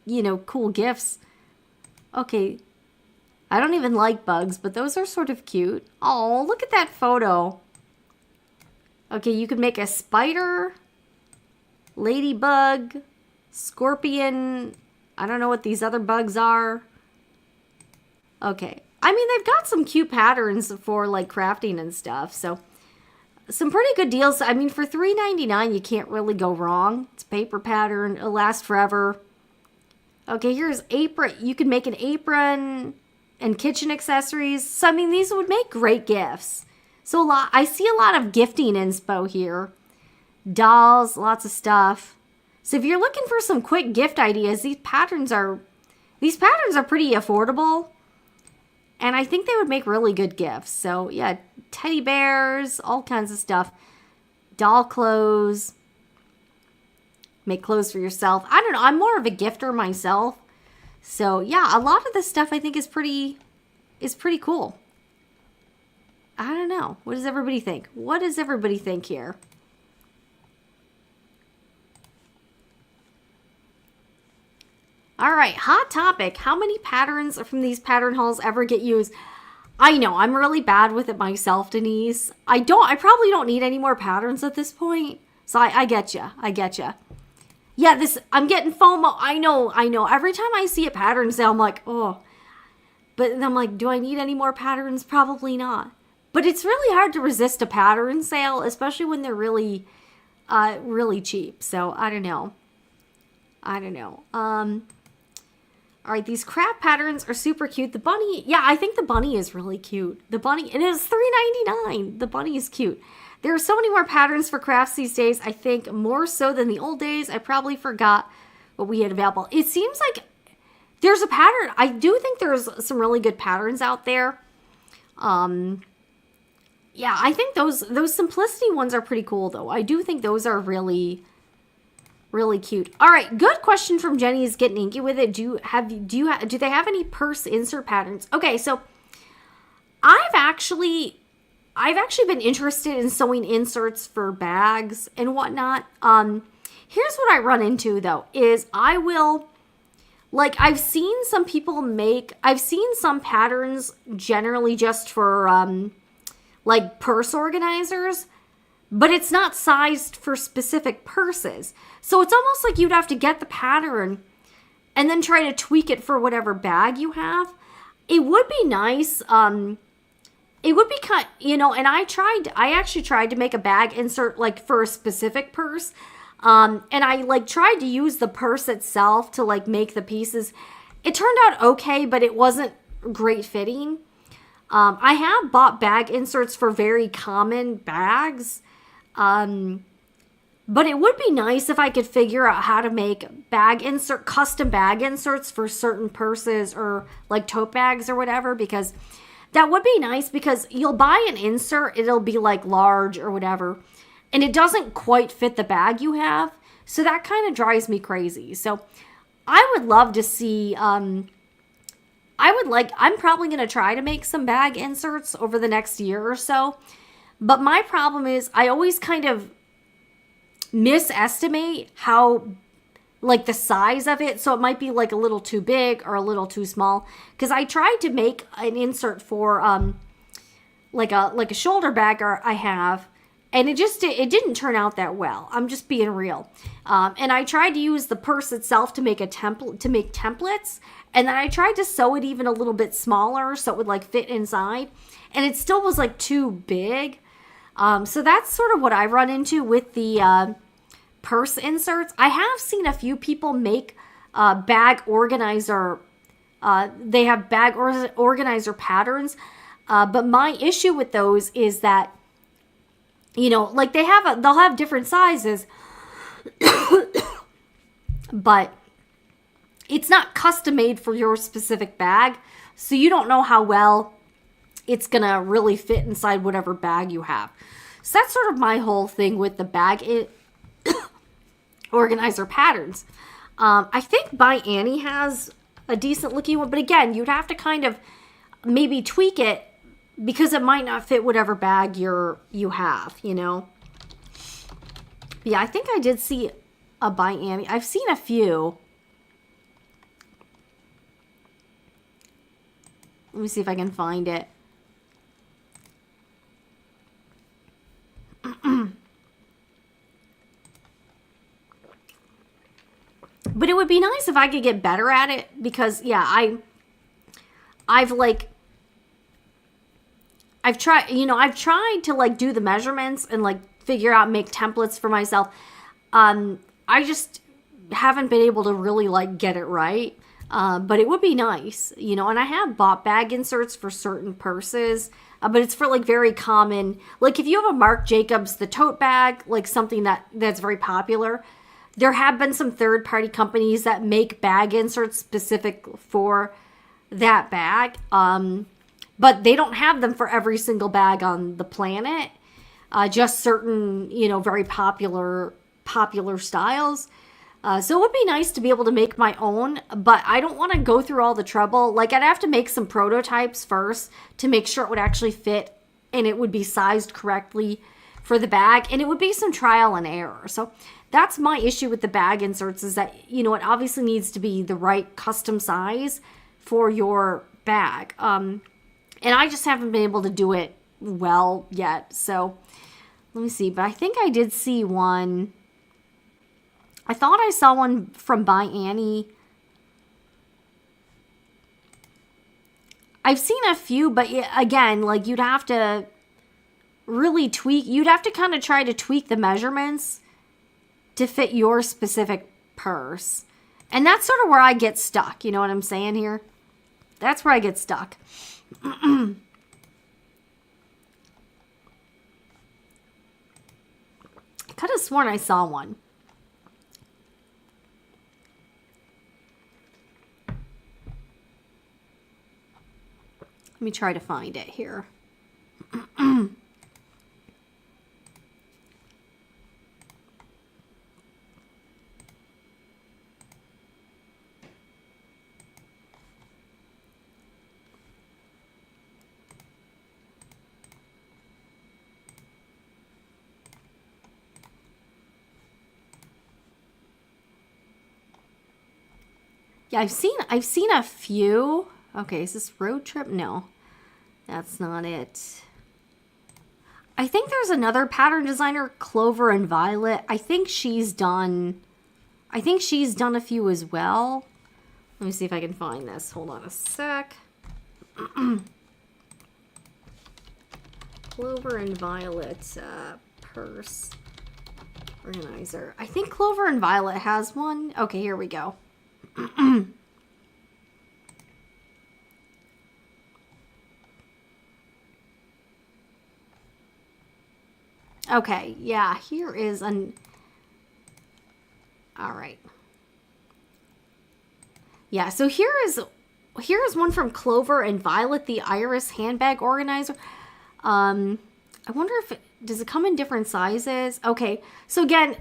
you know, cool gifts. Okay. I don't even like bugs, but those are sort of cute. Oh, look at that photo. Okay, you could make a spider, ladybug, scorpion. I don't know what these other bugs are. Okay. I mean, they've got some cute patterns for like crafting and stuff. So some pretty good deals. I mean, for $3.99, you can't really go wrong. It's paper pattern. It'll last forever. Okay, here's apron. You can make an apron and kitchen accessories. So, I mean, these would make great gifts. So I see a lot of gifting inspo here. Dolls, lots of stuff. So if you're looking for some quick gift ideas, these patterns are pretty affordable. And I think they would make really good gifts. So yeah, teddy bears, all kinds of stuff. Doll clothes. Make clothes for yourself. I don't know. I'm more of a gifter myself. So yeah, a lot of this stuff I think is pretty cool. I don't know. What does everybody think? What does everybody think here? All right, hot topic. How many patterns from these pattern hauls ever get used? I know, I'm really bad with it myself, Denise. I probably don't need any more patterns at this point. So I get you. I get you. Yeah, I'm getting FOMO. I know. Every time I see a pattern sale, I'm like, oh. But then I'm like, do I need any more patterns? Probably not. But it's really hard to resist a pattern sale, especially when they're really, really cheap. So I don't know. All right, these craft patterns are super cute. The bunny, yeah, I think the bunny is really cute. The bunny, and it is $3.99. The bunny is cute. There are so many more patterns for crafts these days. I think more so than the old days. I probably forgot what we had available. It seems like there's a pattern. I do think there's some really good patterns out there. Yeah, I think those simplicity ones are pretty cool though. I do think those are really, really cute. All right, good question from Jenny is getting inky with it. Do they have any purse insert patterns? Okay, so I've actually been interested in sewing inserts for bags and whatnot. Here's what I run into though, is I've seen some patterns generally just for like purse organizers, but it's not sized for specific purses. So it's almost like you'd have to get the pattern and then try to tweak it for whatever bag you have. It would be nice. It would be kind, and I actually tried to make a bag insert like for a specific purse. And I tried to use the purse itself to make the pieces. It turned out okay, but it wasn't great fitting. I have bought bag inserts for very common bags. But it would be nice if I could figure out how to make custom bag inserts for certain purses or tote bags or whatever, because that would be nice, because you'll buy an insert, it'll be large or whatever, and it doesn't quite fit the bag you have. So that kind of drives me crazy. So I would love to see, I'm probably going to try to make some bag inserts over the next year or so. But my problem is I always kind of misestimate how, the size of it. So it might be a little too big or a little too small. Because I tried to make an insert for, a shoulder bag I have. And it didn't turn out that well. I'm just being real. And I tried to use the purse itself to make templates. And then I tried to sew it even a little bit smaller so it would fit inside. And it still was too big. So that's sort of what I run into with the purse inserts. I have seen a few people make bag organizer. They have bag organizer patterns, but my issue with those is that, like they'll have different sizes, but it's not custom made for your specific bag, so you don't know how well it's gonna really fit inside whatever bag you have. So that's sort of my whole thing with the bag organizer patterns. I think By Annie has a decent looking one, but again, you'd have to kind of maybe tweak it because it might not fit whatever bag you have, Yeah, I think I did see a By Annie. I've seen a few. Let me see if I can find it. But it would be nice if I could get better at it because, yeah, I've tried to like do the measurements and like figure out, make templates for myself. I just haven't been able to really like get it right. But it would be nice, and I have bought bag inserts for certain purses, but it's for like very common, like if you have a Marc Jacobs, the tote bag, like something that's very popular. There have been some third-party companies that make bag inserts specific for that bag, but they don't have them for every single bag on the planet. Just certain, very popular styles. So it would be nice to be able to make my own, but I don't want to go through all the trouble. Like I'd have to make some prototypes first to make sure it would actually fit and it would be sized correctly for the bag, and it would be some trial and error. So that's my issue with the bag inserts is that, it obviously needs to be the right custom size for your bag. And I just haven't been able to do it well yet. So let me see, but I think I did see one. I thought I saw one from By Annie. I've seen a few, but again, like you'd have to really tweak. You'd have to kind of try to tweak the measurements to fit your specific purse. And that's sort of where I get stuck. You know what I'm saying here? That's where I get stuck. I could have sworn I saw one. Let me try to find it here. Yeah, I've seen a few. Okay, is this Road Trip? No, that's not it. I think there's another pattern designer, Clover and Violet. I think she's done a few as well. Let me see if I can find this. Hold on a sec. Clover and Violet purse organizer. I think Clover and Violet has one. Okay, here we go. Okay, yeah, here is an... All right. Yeah, so here is one from Clover and Violet, the Iris handbag organizer. I wonder if does it come in different sizes? Okay, so again,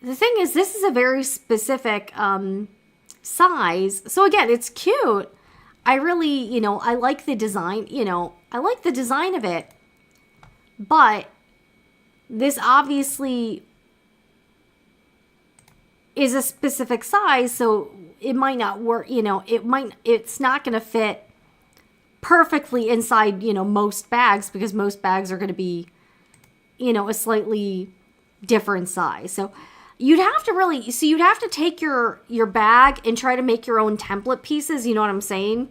the thing is, this is a very specific size. So again, it's cute. I really, I like the design. I like the design of it, but this obviously is a specific size, so it might not work, it's not going to fit perfectly inside, most bags, because most bags are going to be, a slightly different size. So you'd have to take your bag and try to make your own template pieces, you know what I'm saying?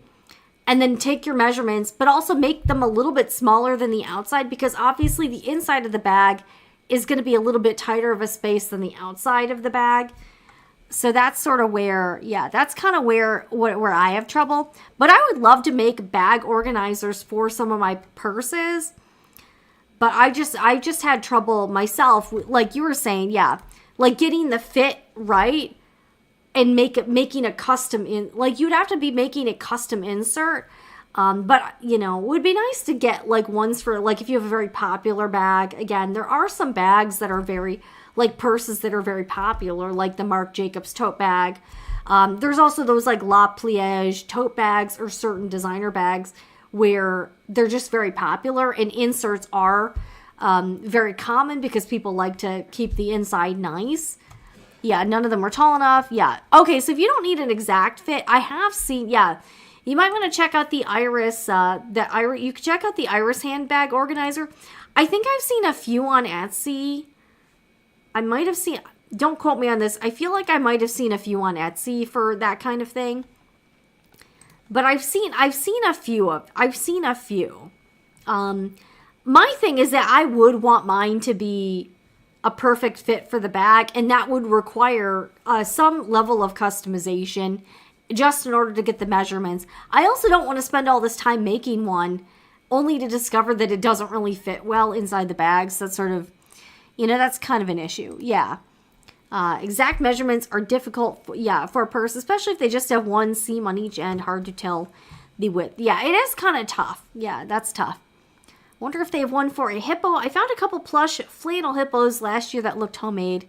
and then take your measurements, but also make them a little bit smaller than the outside, because obviously the inside of the bag is going to be a little bit tighter of a space than the outside of the bag. So that's sort of where, yeah, that's kind of where I have trouble. But I would love to make bag organizers for some of my purses. But I just had trouble myself, like you were saying, yeah, like getting the fit right and making a custom in, like you'd have to be making a custom insert. But you know, it would be nice to get like ones for, like if you have a very popular bag. Again, there are some bags that are very, like purses that are very popular, like the Marc Jacobs tote bag. There's also those like La Pliage tote bags or certain designer bags where they're just very popular, and inserts are very common because people like to keep the inside nice. Yeah, none of them are tall enough. Yeah. Okay, so if you don't need an exact fit, I have seen, yeah, you might want to check out the Iris, you can check out the Iris handbag organizer. I think I've seen a few on Etsy. I might have seen, don't quote me on this, I feel like I might have seen a few on Etsy for that kind of thing. But I've seen a few. My thing is that I would want mine to be a perfect fit for the bag, and that would require some level of customization just in order to get the measurements. I also don't want to spend all this time making one only to discover that it doesn't really fit well inside the bag. So that's sort of, you know, that's kind of an issue. Yeah. Exact measurements are difficult, for a purse, especially if they just have one seam on each end. Hard to tell the width. Yeah, it is kind of tough. Yeah, that's tough. Wonder if they have one for a hippo. I found a couple plush flannel hippos last year that looked homemade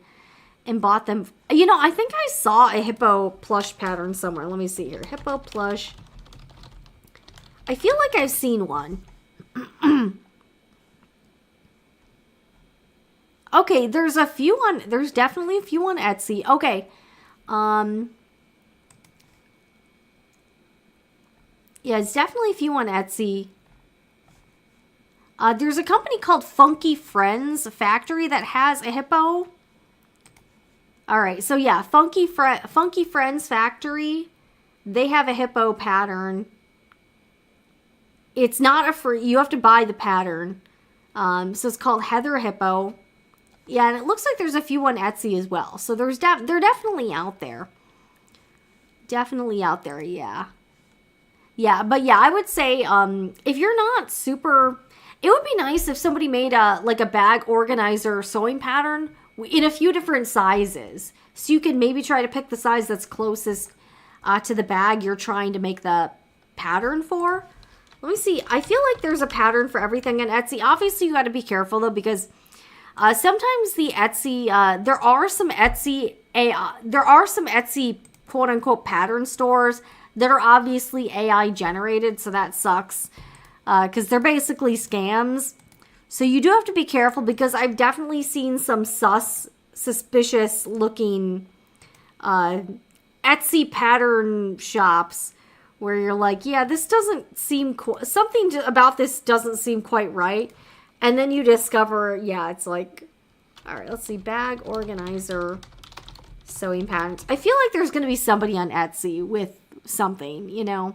and bought them. You know, I think I saw a hippo plush pattern somewhere. Let me see here. Hippo plush. I feel like I've seen one. Okay, there's definitely a few on Etsy. Okay. Yeah, it's definitely a few on Etsy. There's a company called Funky Friends Factory that has a hippo. All right, so yeah, Funky Friends Factory. They have a hippo pattern. It's not a free, you have to buy the pattern. So it's called Heather Hippo. Yeah, and it looks like there's a few on Etsy as well. So they're definitely out there. Definitely out there, yeah. Yeah, but yeah, I would say if you're not super, it would be nice if somebody made a bag organizer sewing pattern in a few different sizes. So you can maybe try to pick the size that's closest to the bag you're trying to make the pattern for. Let me see. I feel like there's a pattern for everything on Etsy. Obviously, you got to be careful though, because sometimes the Etsy, there are some Etsy quote unquote pattern stores that are obviously AI generated, so that sucks because they're basically scams. So you do have to be careful, because I've definitely seen some suspicious looking Etsy pattern shops where you're like, yeah, this doesn't seem something about this doesn't seem quite right. And then you discover, yeah, it's like, all right, let's see, bag organizer sewing patterns. I feel like there's going to be somebody on Etsy with something, you know.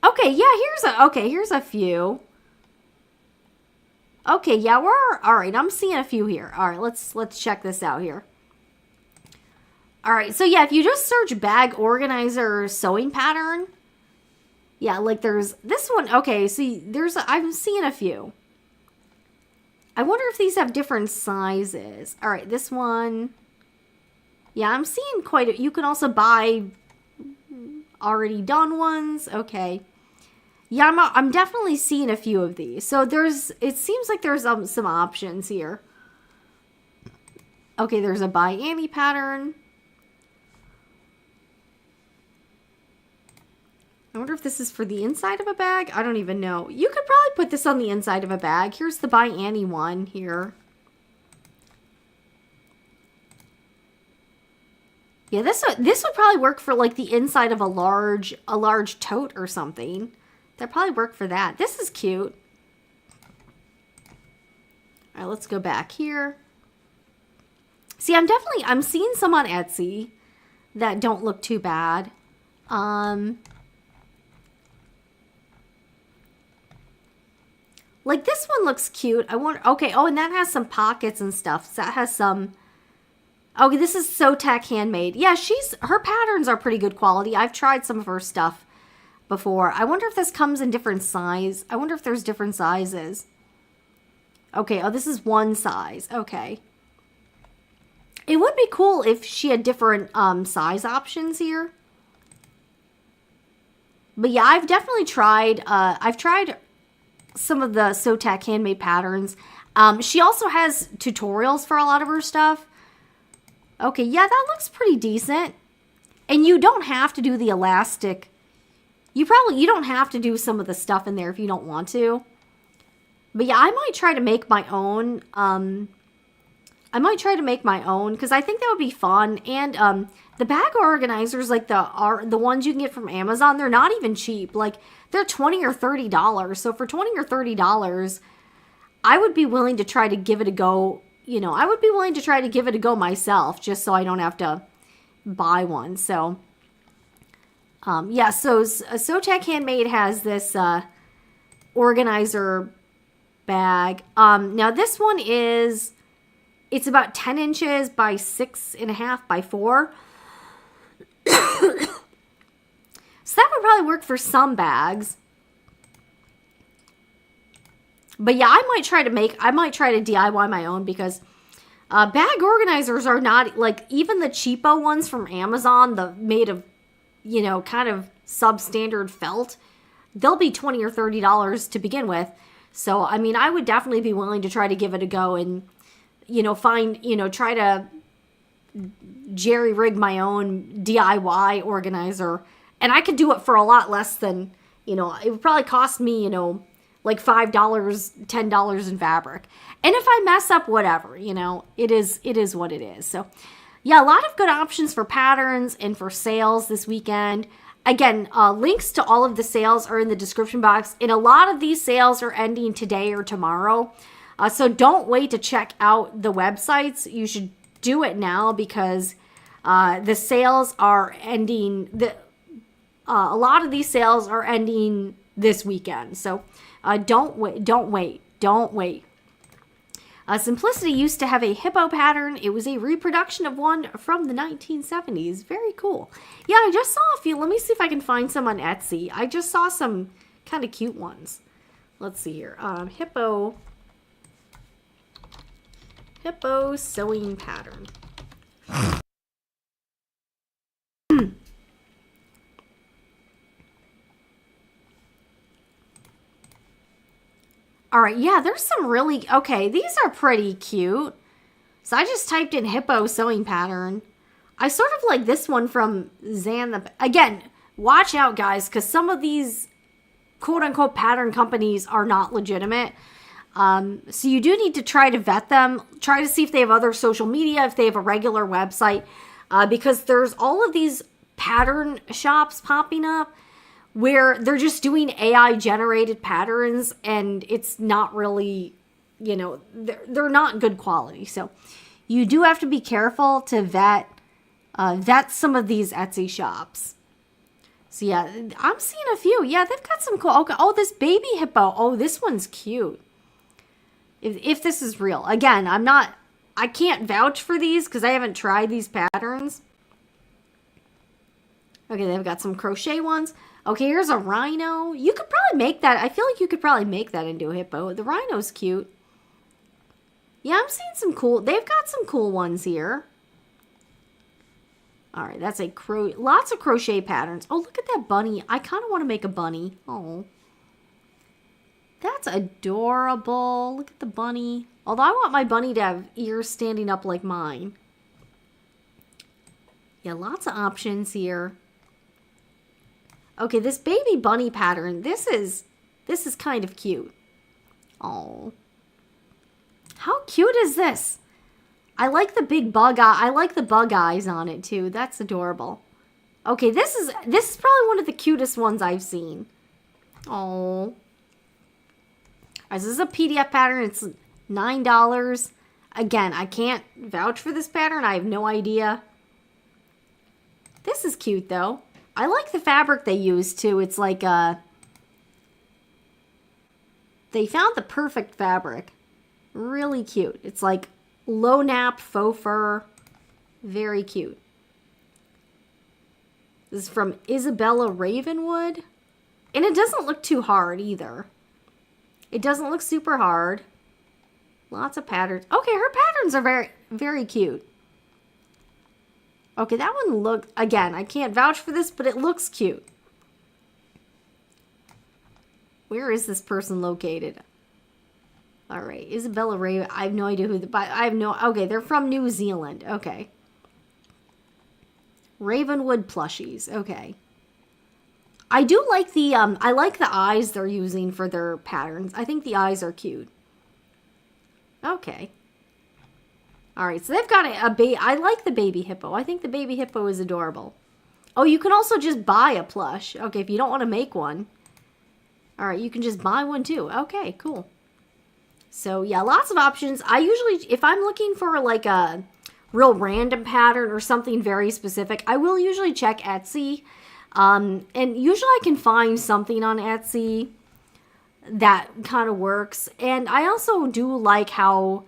Okay, yeah, here's a few. Okay, yeah, all right, I'm seeing a few here. All right, let's check this out here. All right, so yeah, if you just search bag organizer sewing pattern, yeah, like there's this one. Okay, see, I'm seeing a few. I wonder if these have different sizes. All right, this one. Yeah, I'm seeing you can also buy already done ones. Okay. Yeah, I'm definitely seeing a few of these. So it seems like there's some options here. Okay, there's a by Annie pattern. I wonder if this is for the inside of a bag. I don't even know. You could probably put this on the inside of a bag. Here's the by Annie one here. Yeah, this would probably work for like the inside of a large tote or something. That'd probably work for that. This is cute. All right, let's go back here. See, I'm seeing some on Etsy. that don't look too bad. Like this one looks cute. I wonder, okay, oh, and that has some pockets and stuff. So that has some, okay, this is SoTech handmade. Yeah, her patterns are pretty good quality. I've tried some of her stuff before. I wonder if this comes in different size. I wonder if there's different sizes. Okay, oh, this is one size. Okay. It would be cool if she had different size options here. But yeah, I've definitely tried, I've tried some of the SoTech handmade patterns. She also has tutorials for a lot of her stuff. Okay, yeah, that looks pretty decent. And you don't have to do the elastic. You don't have to do some of the stuff in there if you don't want to. But yeah, I might try to make my own. Because I think that would be fun. And the bag organizers, like the ones you can get from Amazon, they're not even cheap. Like they're $20 or $30. So for $20 or $30, I would be willing to try to give it a go. You know, I would be willing to try to give it a go myself, just so I don't have to buy one. So yeah, so SoTech Handmade has this organizer bag. Now this one it's about 10 inches by 6.5 by 4. So that would probably work for some bags. But yeah, I might try to DIY my own, because bag organizers are not, like, even the cheapo ones from Amazon, made of, you know, kind of substandard felt, they'll be $20 or $30 to begin with. So, I mean, I would definitely be willing to try to give it a go and, try to jerry-rig my own DIY organizer. And I could do it for a lot less than, it would probably cost me, like $5, $10 in fabric. And if I mess up, whatever, it is what it is. So, yeah, a lot of good options for patterns and for sales this weekend. Again, links to all of the sales are in the description box. And a lot of these sales are ending today or tomorrow. So don't wait to check out the websites. You should do it now, because the sales are ending. A lot of these sales are ending this weekend. So don't wait. Simplicity used to have a hippo pattern. It was a reproduction of one from the 1970s. Very cool. Yeah, I just saw a few. Let me see if I can find some on Etsy. I just saw some kind of cute ones. Let's see here. Hippo sewing pattern. All right, yeah, there's some really, okay, these are pretty cute. So I just typed in hippo sewing pattern. I sort of like this one from Zan. Again, watch out, guys, because some of these quote-unquote pattern companies are not legitimate. So you do need to try to vet them. Try to see if they have other social media, if they have a regular website. Because there's all of these pattern shops popping up where they're just doing AI-generated patterns, and it's not really, they're not good quality. So you do have to be careful to vet some of these Etsy shops. So yeah, I'm seeing a few. Yeah, they've got some cool. Okay. Oh, this baby hippo. Oh, this one's cute. If this is real. Again, I can't vouch for these because I haven't tried these patterns. Okay, they've got some crochet ones. Okay, here's a rhino. You could probably make that. I feel like you could probably make that into a hippo. The rhino's cute. Yeah, I'm seeing some cool. They've got some cool ones here. All right, that's lots of crochet patterns. Oh, look at that bunny. I kind of want to make a bunny. Oh, that's adorable. Look at the bunny. Although I want my bunny to have ears standing up like mine. Yeah, lots of options here. Okay, this baby bunny pattern, this is kind of cute. Oh. How cute is this? I like the big bug eye. I like the bug eyes on it too. That's adorable. Okay, this is probably one of the cutest ones I've seen. Oh. This is a PDF pattern. It's $9. Again, I can't vouch for this pattern. I have no idea. This is cute, though. I like the fabric they use, too. It's like, they found the perfect fabric. Really cute. It's like low nap faux fur. Very cute. This is from Isabella Ravenwood. And it doesn't look too hard, either. It doesn't look super hard. Lots of patterns. Okay, her patterns are very, very cute. Okay, that one looked, again, I can't vouch for this, but it looks cute. Where is this person located? All right, Isabella Raven. I have no idea who I have no, okay, they're from New Zealand. Okay. Ravenwood plushies. Okay. I do like the, I like the eyes they're using for their patterns. I think the eyes are cute. Okay. All right, so they've got I like the baby hippo. I think the baby hippo is adorable. Oh, you can also just buy a plush. Okay, if you don't want to make one. All right, you can just buy one too. Okay, cool. So yeah, lots of options. I usually, if I'm looking for like a real random pattern or something very specific, I will usually check Etsy. And usually I can find something on Etsy that kind of works. And I also do like how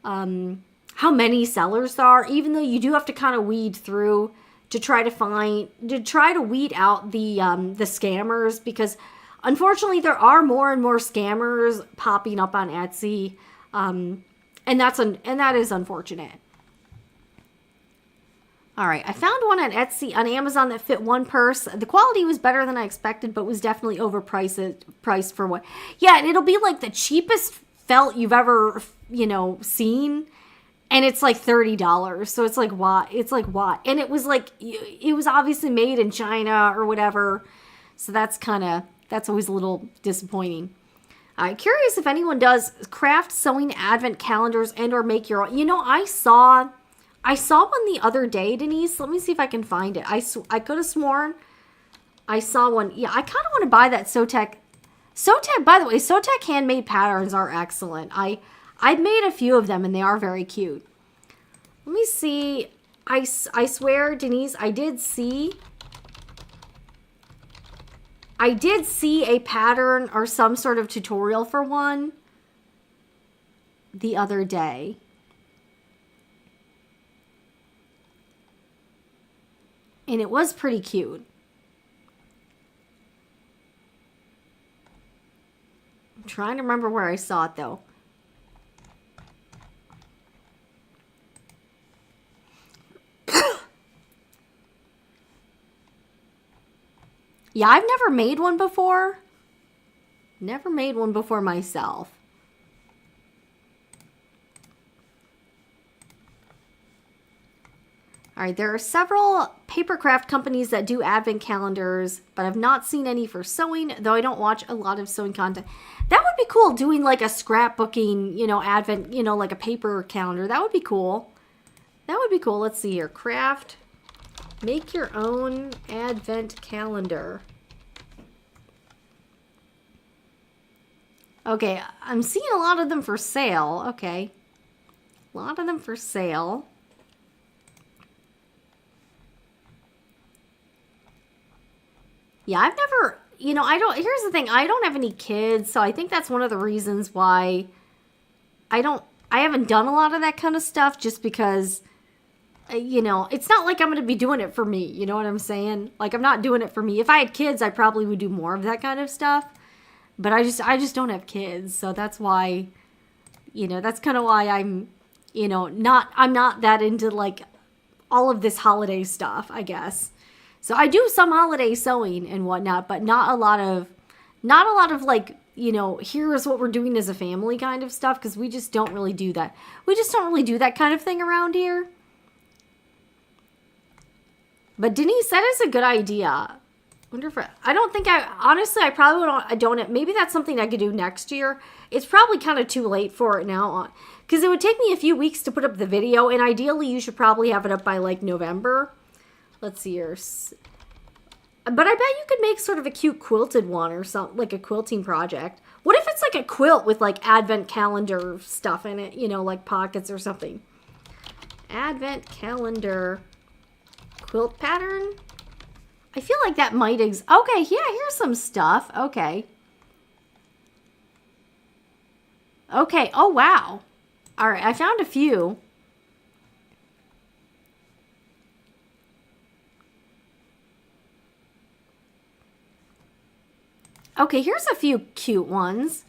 many sellers there are, even though you do have to kind of weed through to try to weed out the scammers, because unfortunately there are more and more scammers popping up on Etsy. And that is unfortunate. All right, I found one on Etsy, on Amazon that fit one purse. The quality was better than I expected, but was definitely priced for what. Yeah, and it'll be like the cheapest felt you've ever, seen, and it's like $30. So it's like what? It's like what? And it was obviously made in China or whatever. So that's always a little disappointing. I'm curious if anyone does craft sewing advent calendars and or make your own. I saw one the other day, Denise. Let me see if I can find it. I could have sworn I saw one. Yeah, I kind of want to buy that Sotek. By the way, Sotek handmade patterns are excellent. I've made a few of them, and they are very cute. Let me see. I swear, Denise, I did see a pattern or some sort of tutorial for one the other day. And it was pretty cute. I'm trying to remember where I saw it, though. Yeah, I've never made one before. Never made one before myself. All right, there are several papercraft companies that do advent calendars, but I've not seen any for sewing, though I don't watch a lot of sewing content. That would be cool, doing like a scrapbooking, advent, like a paper calendar. That would be cool. That would be cool. Let's see here. Craft. Make your own advent calendar. Okay, I'm seeing a lot of them for sale. Okay. A lot of them for sale. Yeah, I've never, here's the thing. I don't have any kids, so I think that's one of the reasons why I haven't done a lot of that kind of stuff, just because, it's not like I'm going to be doing it for me. You know what I'm saying? Like, I'm not doing it for me. If I had kids, I probably would do more of that kind of stuff. But I just don't have kids. So that's why, that's kind of why I'm not that into like all of this holiday stuff, I guess. So I do some holiday sewing and whatnot, but not a lot of like, here's what we're doing as a family kind of stuff, because we just don't really do that. We just don't really do that kind of thing around here. But Denise, that is a good idea. Honestly, I probably don't, maybe that's something I could do next year. It's probably kind of too late for it now, because it would take me a few weeks to put up the video, and ideally you should probably have it up by like November. Let's see here. But I bet you could make sort of a cute quilted one or something, like a quilting project. What if it's like a quilt with like advent calendar stuff in it, like pockets or something? Advent calendar quilt pattern. I feel like that might okay, yeah, here's some stuff. Okay. Okay, oh wow. All right, I found a few. Okay, here's a few cute ones.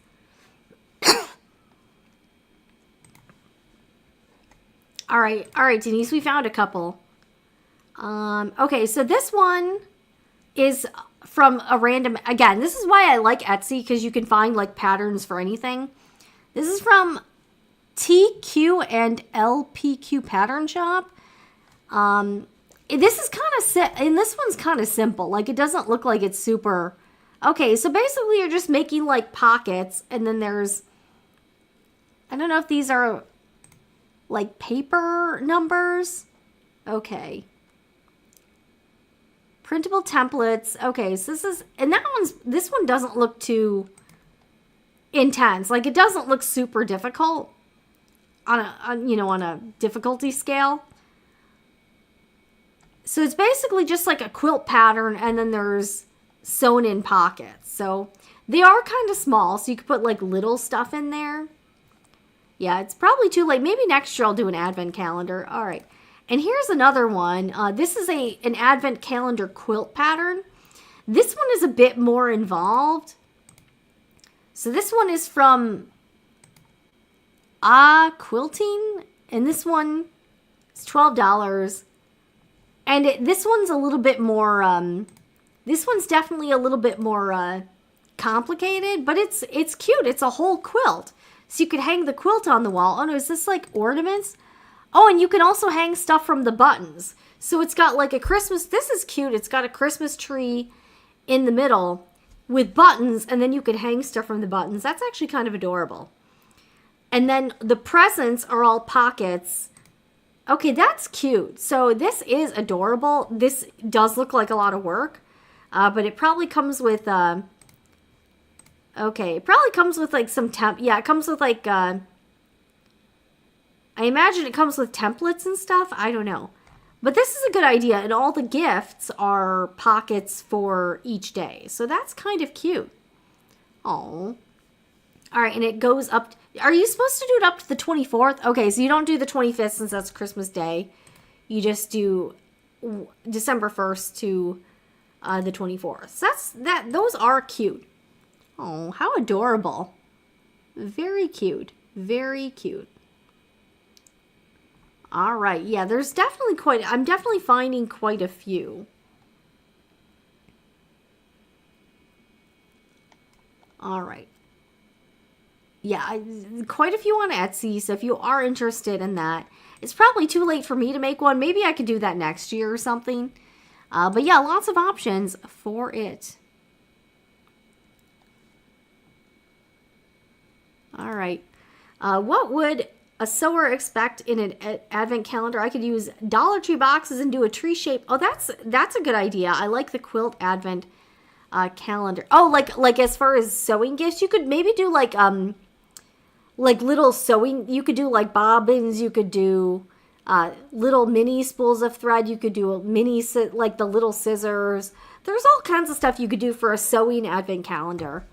All right, Denise, we found a couple. Okay, so this one is from a random, again, this is why I like Etsy, because you can find like patterns for anything. This is from TQ and LPQ Pattern Shop. This is kind of, and this one's kind of simple. Like, it doesn't look like it's super. Okay, so basically you're just making like pockets, and then there's, I don't know if these are like paper numbers. Okay. Printable templates. Okay, so this is, and this one doesn't look too intense. Like, it doesn't look super difficult on a difficulty scale. So it's basically just like a quilt pattern, and then there's sewn in pockets. So they are kind of small, so you could put like little stuff in there. Yeah, it's probably too late. Maybe next year I'll do an advent calendar. All right. And here's another one. This is an advent calendar quilt pattern. This one is a bit more involved. So this one is from Quilting, and this one is $12. And this one's a little bit more, this one's definitely a little bit more complicated, but it's cute. It's a whole quilt. So you could hang the quilt on the wall. Oh no, is this like ornaments? Oh, and you can also hang stuff from the buttons. So it's got like a Christmas, this is cute. It's got a Christmas tree in the middle with buttons, and then you could hang stuff from the buttons. That's actually kind of adorable. And then the presents are all pockets. Okay, that's cute. So this is adorable. This does look like a lot of work, but it probably comes with, okay, it probably comes with like some yeah, it comes with like, I imagine it comes with templates and stuff. I don't know. But this is a good idea, and all the gifts are pockets for each day. So that's kind of cute. Oh. All right, and it goes up. Are you supposed to do it up to the 24th? Okay, so you don't do the 25th since that's Christmas Day. You just do December 1st to the 24th. So those are cute. Oh, how adorable. Very cute. Very cute. All right. Yeah, there's definitely I'm definitely finding quite a few. All right. Yeah, quite a few on Etsy. So if you are interested in that, it's probably too late for me to make one. Maybe I could do that next year or something. But yeah, lots of options for it. All right. What would a sewer expect in an advent calendar? I could use Dollar Tree boxes and do a tree shape. Oh, that's a good idea. I like the quilt advent calendar. Oh, like as far as sewing gifts, you could maybe do like little sewing. You could do like bobbins. You could do little mini spools of thread. You could do a mini like the little scissors. There's all kinds of stuff you could do for a sewing advent calendar.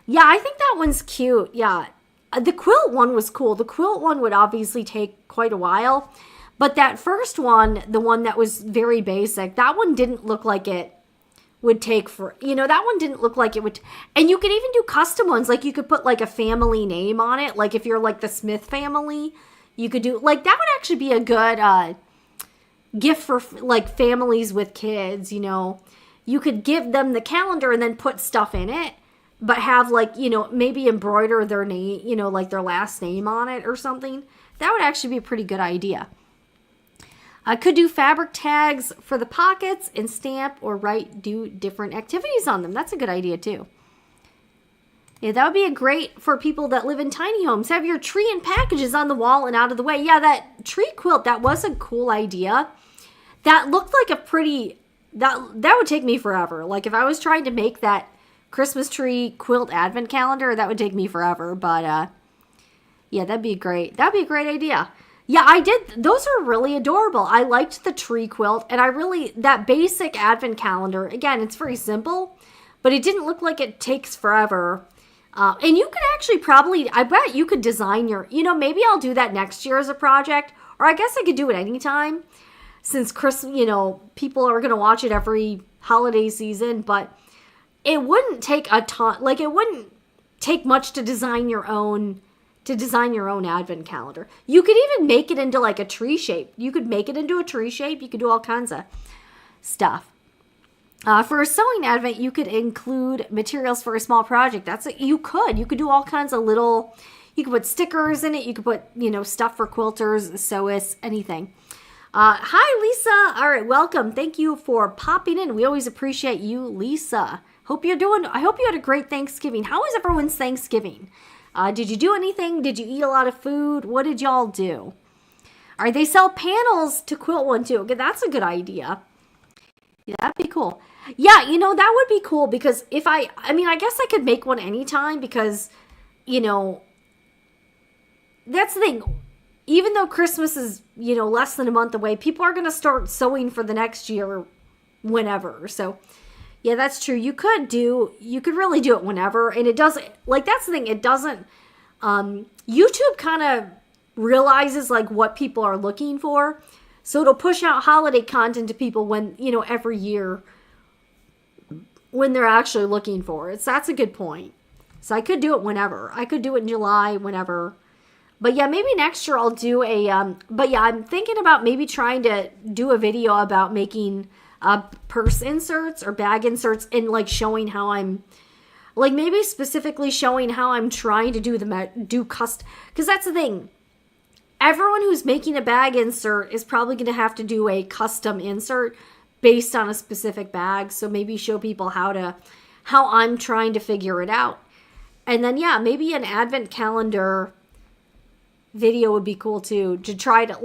Yeah, I think that one's cute. Yeah. The quilt one was cool. The quilt one would obviously take quite a while. But that first one, the one that was very basic, that one didn't look like it would take that one didn't look like it would. And you could even do custom ones. Like, you could put like a family name on it. Like, if you're like the Smith family, you could do, like, that would actually be a good gift for like families with kids, You could give them the calendar and then put stuff in it. But have like, maybe embroider their name, like their last name on it or something. That would actually be a pretty good idea. I could do fabric tags for the pockets and stamp or do different activities on them. That's a good idea too. Yeah, that would be great for people that live in tiny homes. Have your tree and packages on the wall and out of the way. Yeah, that tree quilt, that was a cool idea. That looked like that would take me forever. Like, if I was trying to make that Christmas tree quilt advent calendar, that would take me forever. But yeah, that'd be great. That'd be a great idea. Yeah, I did. Those are really adorable. I liked the tree quilt, and that basic advent calendar, again, it's very simple, but it didn't look like it takes forever. And you could actually probably, I bet you could design maybe I'll do that next year as a project, or I guess I could do it anytime since Christmas, people are going to watch it every holiday season, but it wouldn't take a ton, like it wouldn't take much to design your own advent calendar. You could even make it into like a tree shape. You could make it into a tree shape. You could do all kinds of stuff. For a sewing advent, you could include materials for a small project. You could do all kinds of you could put stickers in it. You could put, stuff for quilters, sewists, anything. Hi, Lisa. All right, welcome. Thank you for popping in. We always appreciate you, Lisa. I hope you had a great Thanksgiving. How was everyone's Thanksgiving? Did you do anything? Did you eat a lot of food? What did y'all do? All right, they sell panels to quilt one too. Okay, that's a good idea. Yeah, that'd be cool. Yeah, that would be cool because I guess I could make one anytime because, that's the thing. Even though Christmas is, less than a month away, people are going to start sewing for the next year whenever. So, yeah, that's true. You could really do it whenever. And it doesn't, that's the thing. It doesn't, YouTube kind of realizes, what people are looking for. So it'll push out holiday content to people when, every year when they're actually looking for it. So that's a good point. So I could do it whenever. I could do it in July, whenever. But yeah, maybe next year I'll do I'm thinking about maybe trying to do a video about making purse inserts or bag inserts and showing how I'm, maybe specifically showing how I'm trying to do custom, because that's the thing. Everyone who's making a bag insert is probably going to have to do a custom insert based on a specific bag. So maybe show people how I'm trying to figure it out. And then, yeah, maybe an advent calendar video would be cool too, to try to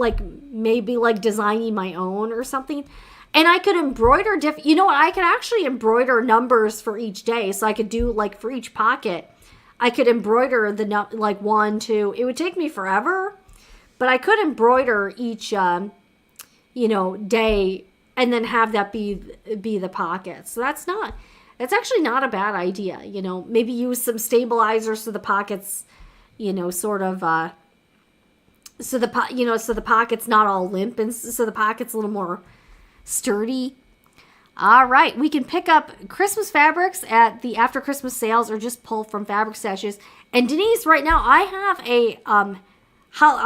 maybe designing my own or something. And I could embroider I could actually embroider numbers for each day. So I could do for each pocket, I could embroider the 1, 2. It would take me forever, but I could embroider each, day and then have that be the pocket. So that's actually not a bad idea. Maybe use some stabilizers so the pockets, sort of, so the pocket's not all limp and so the pocket's a little more sturdy. All right, we can pick up Christmas fabrics at the after Christmas sales or just pull from fabric stashes. And Denise, right now I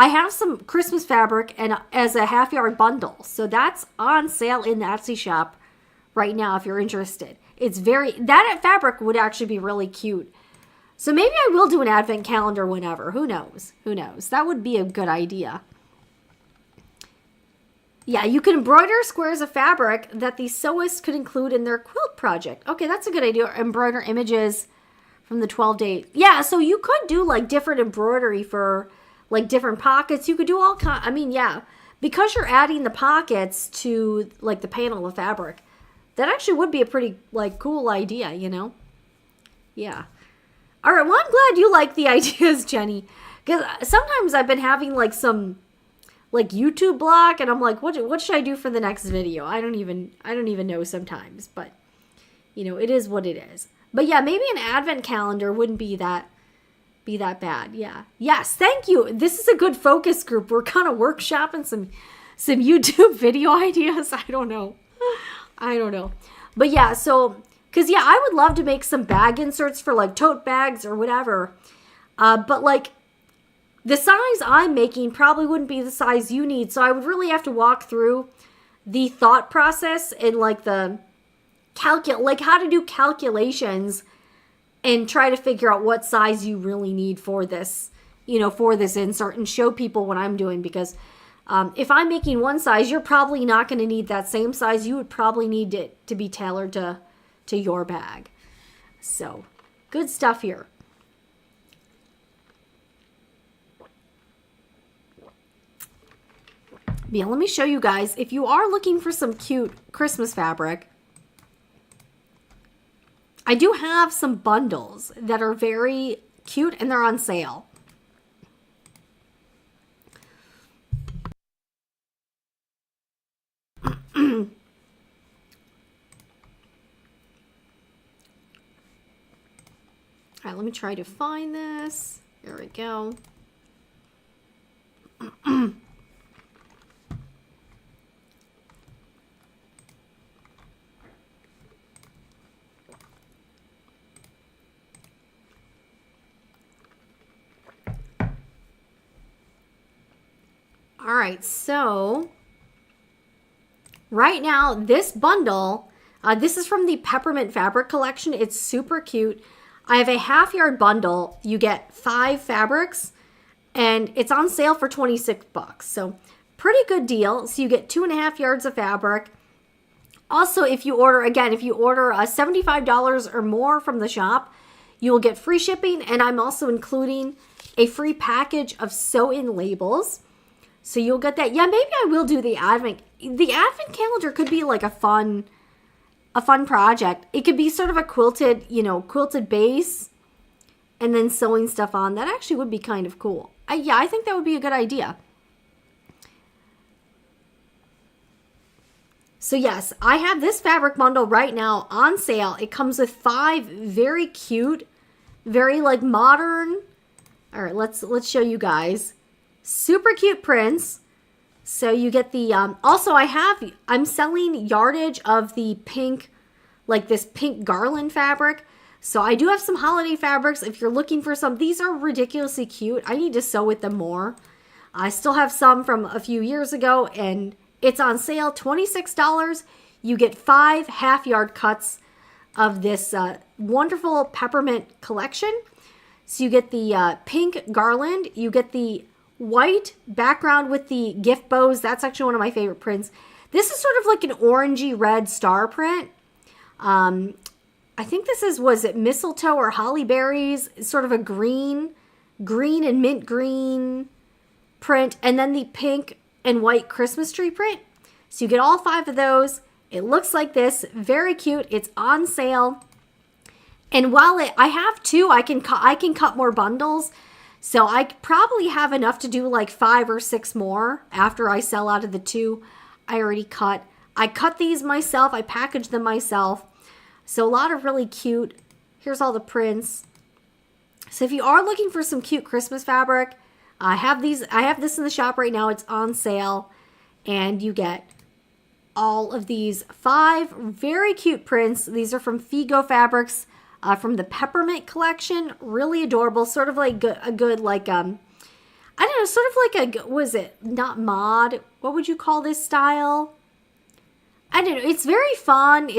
have some Christmas fabric and as a half yard bundle. So that's on sale in the Etsy shop right now if you're interested. That fabric would actually be really cute. So maybe I will do an advent calendar whenever. Who knows? That would be a good idea. Yeah, you can embroider squares of fabric that the sewist could include in their quilt project. Okay, that's a good idea. Embroider images from the 12 days. Yeah, so you could do different embroidery for different pockets. You could do all yeah. Because you're adding the pockets to the panel of fabric, that actually would be a pretty cool idea, Yeah. All right, well, I'm glad you like the ideas, Jenny. Because sometimes I've been having some YouTube block, and I'm what should I do for the next video? I don't even know sometimes, but it is what it is. But yeah, maybe an advent calendar wouldn't be that bad. Yeah. Yes, thank you. This is a good focus group. We're kind of workshopping some YouTube video ideas. I don't know. But yeah, so because I would love to make some bag inserts for tote bags or whatever. But the size I'm making probably wouldn't be the size you need. So I would really have to walk through the thought process and the how to do calculations and try to figure out what size you really need for this, for this insert and show people what I'm doing. Because if I'm making one size, you're probably not going to need that same size. You would probably need it to be tailored to your bag. So good stuff here. Yeah, let me show you guys. If you are looking for some cute Christmas fabric, I do have some bundles that are very cute and they're on sale. let me try to find this. There we go. All right, so right now, this bundle, this is from the Peppermint Fabric Collection. It's super cute. I have a half-yard bundle. You get 5 fabrics, and it's on sale for $26. So pretty good deal. So you get 2.5 yards of fabric. Also, if you order, again, if you order $75 or more from the shop, you will get free shipping, and I'm also including a free package of sew-in labels. So you'll get that. Yeah, maybe I will do the advent. The advent calendar could be like a fun project. It could be sort of a quilted, quilted base and then sewing stuff on. That actually would be kind of cool. Yeah, I think that would be a good idea. So yes, I have this fabric bundle right now on sale. It comes with 5 very cute, very like modern. All right, let's show you guys. Super cute prints. So you get the, also I'm selling yardage of the pink, like this pink garland fabric. So I do have some holiday fabrics. If you're looking for some, these are ridiculously cute. I need to sew with them more. I still have some from a few years ago, and it's on sale, $26. You get 5 half-yard cuts of this wonderful peppermint collection. So you get the pink garland. You get the white background with the gift bows. That's actually one of my favorite prints. This is sort of like an orangey red star print. I think this was it mistletoe or holly berries? It's sort of a green and mint green print, and then the pink and white Christmas tree print. So you get all 5 of those. It looks like this, very cute. It's on sale. And while I have 2, I can cut more bundles. So I probably have enough to do like 5 or 6 more after I sell out of the 2 I already cut. I cut these myself. I packaged them myself. So a lot of really cute. Here's all the prints. So if you are looking for some cute Christmas fabric, I have this in the shop right now. It's on sale. And you get all of these 5 very cute prints. These are from Figo Fabrics. From the Peppermint Collection. Really adorable. Sort of like a good, like, I don't know, sort of like a, was it, not mod? What would you call this style? I don't know. It's very fun.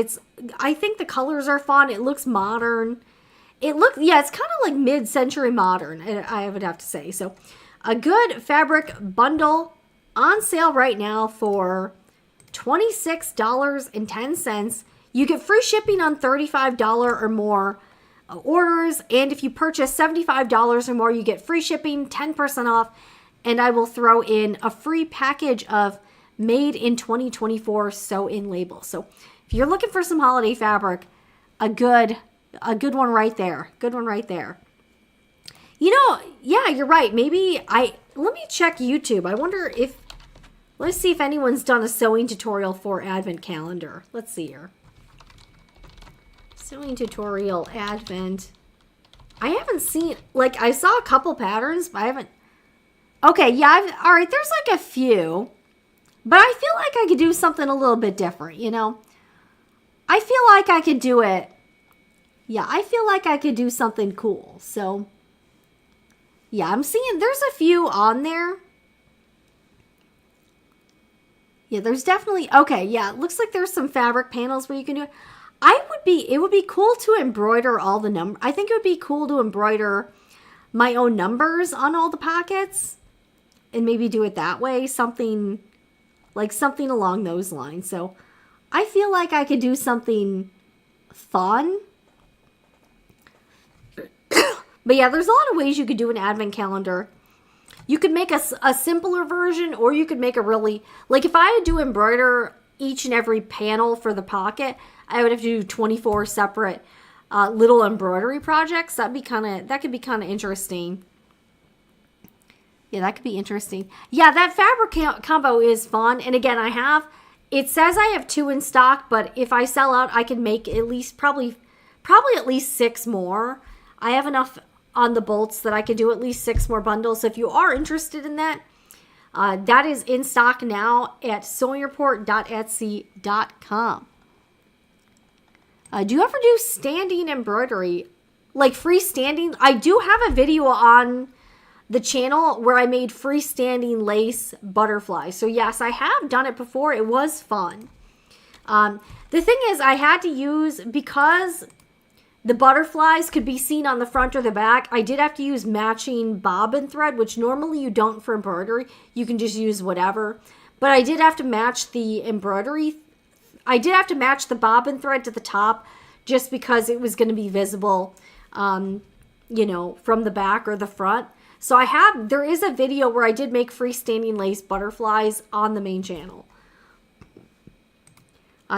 I think the colors are fun. It looks modern. Yeah, it's kind of like mid-century modern, I would have to say. So, a good fabric bundle on sale right now for $26.10. You get free shipping on $35 or more orders. And if you purchase $75 or more, you get free shipping, 10% off. And I will throw in a free package of made in 2024 sew-in labels. So if you're looking for some holiday fabric, a good one right there. Good one right there. Yeah, you're right. Let me check YouTube. I wonder let's see if anyone's done a sewing tutorial for Advent calendar. Let's see here. Sewing tutorial, Advent. I haven't seen, like, I saw a couple patterns, but I haven't. Okay, yeah, all right, there's like a few, but I feel like I could do something a little bit different, I feel like I could do it. Yeah, I feel like I could do something cool. So, yeah, I'm seeing there's a few on there. Yeah, there's definitely, okay, yeah, it looks like there's some fabric panels where you can do it. It would be cool to embroider all the numbers. I think it would be cool to embroider my own numbers on all the pockets and maybe do it that way. Something along those lines. So I feel like I could do something fun. But yeah, there's a lot of ways you could do an advent calendar. You could make a simpler version, or you could make a really, like if I had to embroider each and every panel for the pocket, I would have to do 24 separate little embroidery projects. That could be kind of interesting. Yeah, that could be interesting. Yeah, that fabric combo is fun. And again, it says I have 2 in stock, but if I sell out, I can make at least probably at least 6 more. I have enough on the bolts that I could do at least 6 more bundles. So if you are interested in that, that is in stock now at sewingreport.etsy.com. Do you ever do standing embroidery? Like freestanding? I do have a video on the channel where I made freestanding lace butterflies. So yes, I have done it before. It was fun. The thing is, I had to use, because the butterflies could be seen on the front or the back, I did have to use matching bobbin thread, which normally you don't for embroidery. You can just use whatever. But I did have to match the embroidery. I did have to match the bobbin thread to the top just because it was going to be visible, you know, from the back or the front. So there is a video where I did make freestanding lace butterflies on the main channel.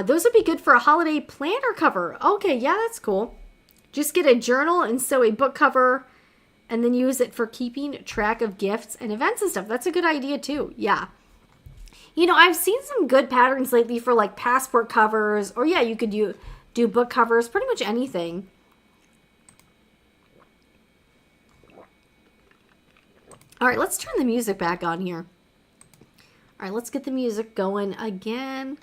Those would be good for a holiday planner cover. Okay, yeah, that's cool. Just get a journal and sew a book cover and then use it for keeping track of gifts and events and stuff. That's a good idea too. Yeah. You know, I've seen some good patterns lately for like passport covers, or yeah, you could do book covers, pretty much anything. All right, let's turn the music back on here. All right, let's get the music going again.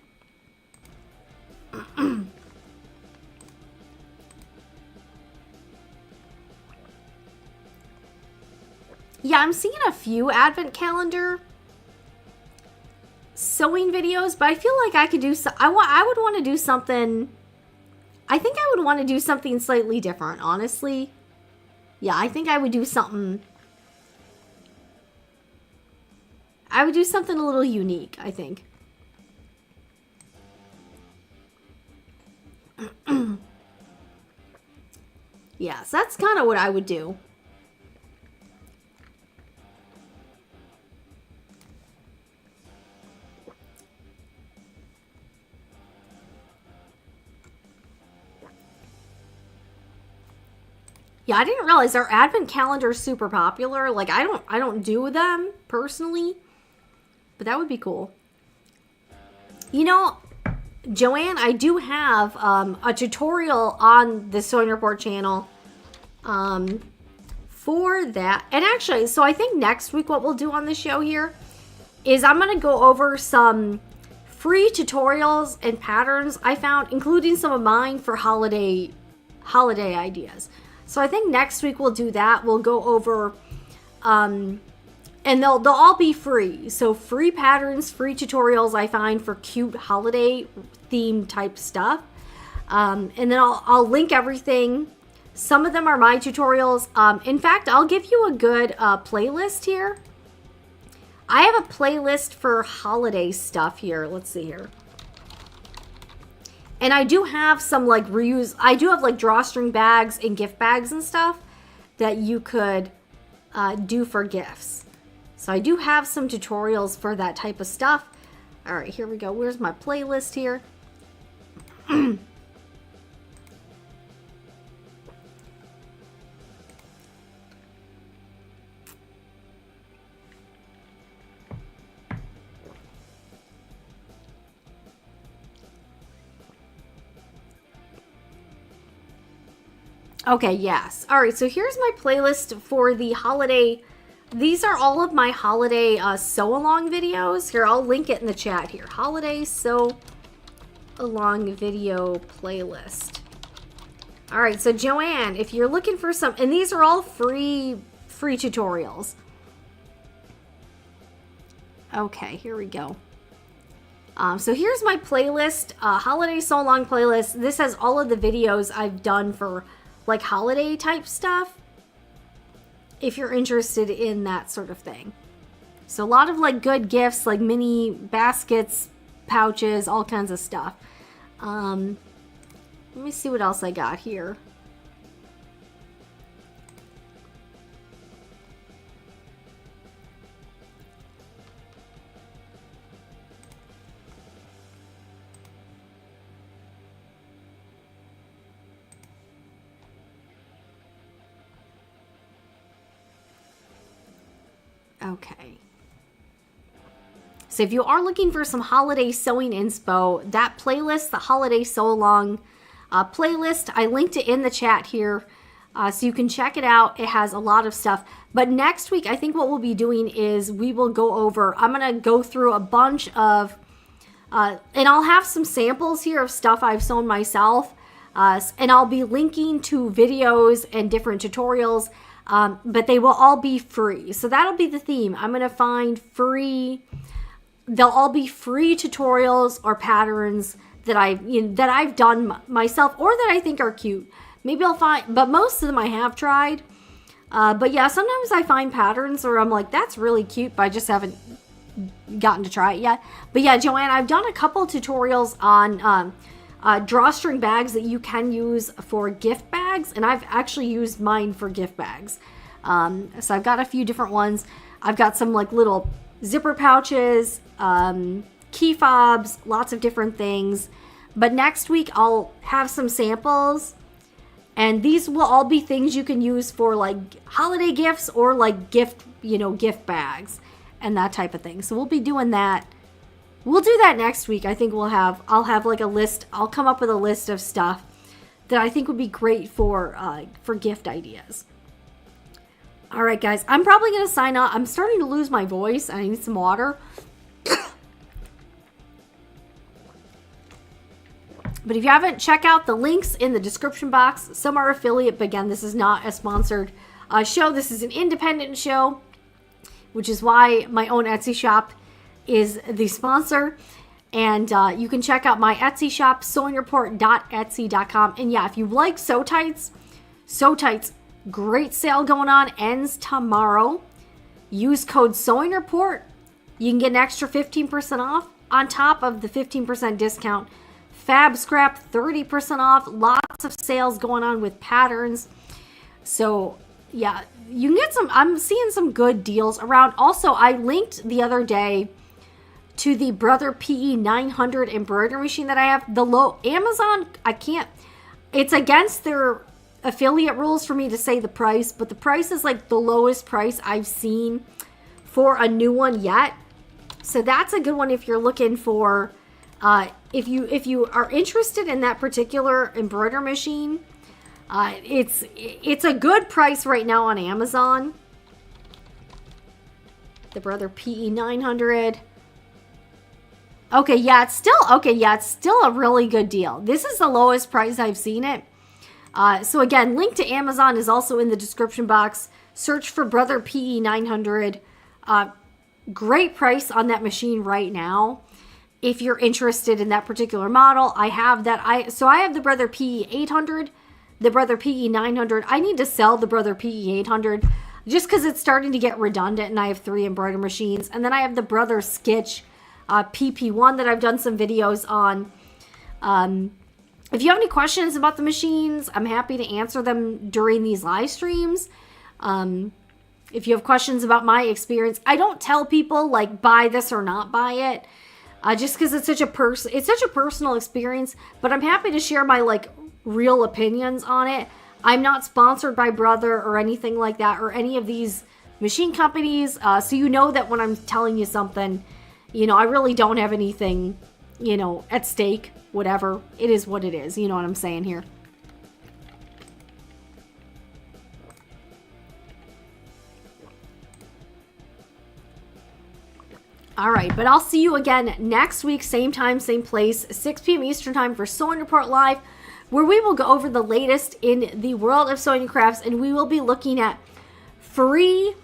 Yeah, I'm seeing a few advent calendar sewing videos, but I feel like I could do I would want to do something. I think I would want to do something slightly different, honestly. Yeah, I think I would do something. I would do something a little unique, I think. Yeah, so that's kind of what I would do. Yeah, I didn't realize our advent calendar is super popular. Like, I don't do them personally, but that would be cool. You know, Joanne, I do have a tutorial on the Sewing Report channel for that. And actually, so I think next week what we'll do on the show here is I'm going to go over some free tutorials and patterns I found, including some of mine for holiday ideas. So I think next week we'll do that. We'll go over, and they'll all be free. So free patterns, free tutorials I find for cute holiday theme type stuff. And then I'll link everything. Some of them are my tutorials. In fact, I'll give you a good playlist here. I have a playlist for holiday stuff here. Let's see here. And I do have some like reuse. I do have like drawstring bags and gift bags and stuff that you could do for gifts. So I do have some tutorials for that type of stuff. All right, here we go. Where's my playlist here? Okay, yes. All right, so here's my playlist for the holiday. These are all of my holiday sew-along videos. Here, I'll link it in the chat here. Holiday sew-along video playlist. All right, so Joanne, if you're looking for some, and these are all free tutorials. Okay, here we go. So here's my playlist, holiday sew-along playlist. This has all of the videos I've done for like holiday type stuff, if you're interested in that sort of thing. So a lot of like good gifts, like mini baskets, pouches, all kinds of stuff. Let me see what else I got here. Okay. So if you are looking for some holiday sewing inspo, that playlist, the holiday sew along playlist, I linked it in the chat here. So you can check it out. It has a lot of stuff. But next week, I think what we'll be doing is we will go over, I'm going to go through a bunch of, and I'll have some samples here of stuff I've sewn myself. And I'll be linking to videos and different tutorials, but they will all be free. So that'll be the theme. I'm going to find free, they'll all be free tutorials or patterns that I've done myself or that I think are cute. Maybe I'll find, but most of them I have tried. But yeah, sometimes I find patterns where I'm like, that's really cute, but I just haven't gotten to try it yet. But yeah, Joanne, I've done a couple tutorials on drawstring bags that you can use for gift bags, and I've actually used mine for gift bags. So I've got a few different ones. I've got some like little zipper pouches, key fobs, lots of different things. But next week I'll have some samples, and these will all be things you can use for like holiday gifts or like gift bags and that type of thing. So we'll be doing that. We'll do that next week. I think I'll have like a list. I'll come up with a list of stuff that I think would be great for gift ideas. All right, guys, I'm probably going to sign off. I'm starting to lose my voice. I need some water. But if you haven't, check out the links in the description box. Some are affiliate, but again, this is not a sponsored show. This is an independent show, which is why my own Etsy shop is the sponsor. And you can check out my Etsy shop, sewingreport.etsy.com. And yeah, if you like Sew Tights, great sale going on, ends tomorrow. Use code SewingReport. You can get an extra 15% off on top of the 15% discount. FABSCRAP 30% off. Lots of sales going on with patterns. So yeah, you can get some, I'm seeing some good deals around. Also, I linked the other day to the Brother PE 900 embroidery machine that I have. The low Amazon, it's against their affiliate rules for me to say the price, but the price is like the lowest price I've seen for a new one yet. So that's a good one if you're looking for, if you are interested in that particular embroidery machine. It's a good price right now on Amazon. The Brother PE 900. Okay, yeah, it's still a really good deal. This is the lowest price I've seen it. So again, link to Amazon is also in the description box. Search for Brother PE 900. Great price on that machine right now. If you're interested in that particular model, I have that. I have the Brother PE 800, the Brother PE 900. I need to sell the Brother PE 800 just because it's starting to get redundant, and I have 3 embroidery machines. And then I have the Brother Sketch PP1 that I've done some videos on. If you have any questions about the machines, I'm happy to answer them during these live streams. If you have questions about my experience, I don't tell people like buy this or not buy it, just because it's such a personal experience. But I'm happy to share my like real opinions on it. I'm not sponsored by Brother or anything like that, or any of these machine companies. So you know that when I'm telling you something, I really don't have anything, at stake. Whatever. It is what it is. You know what I'm saying here. All right, but I'll see you again next week, same time, same place, 6 p.m. Eastern Time for Sewing Report Live, where we will go over the latest in the world of sewing and crafts, and we will be looking at free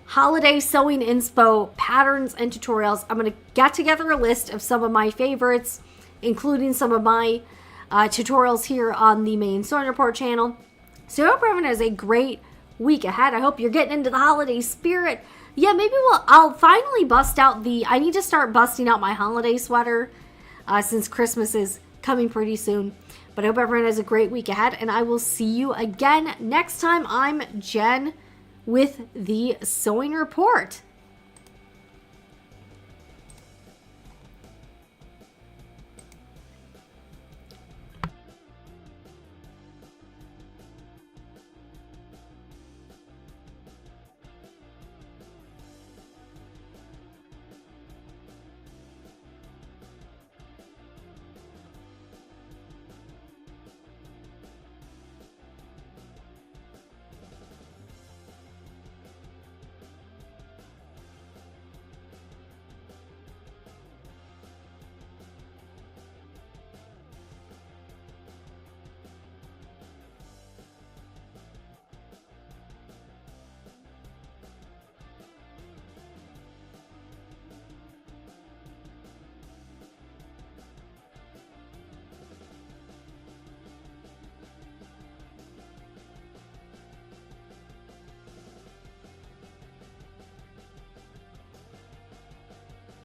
holiday sewing inspo patterns and tutorials. I'm going to get together a list of some of my favorites, including some of my tutorials here on the main Sewing Report channel. So I hope everyone has a great week ahead. I hope you're getting into the holiday spirit. Yeah, maybe I'll finally bust out I need to start busting out my holiday sweater since Christmas is coming pretty soon. But I hope everyone has a great week ahead, and I will see you again next time. I'm Jen with the Sewing Report.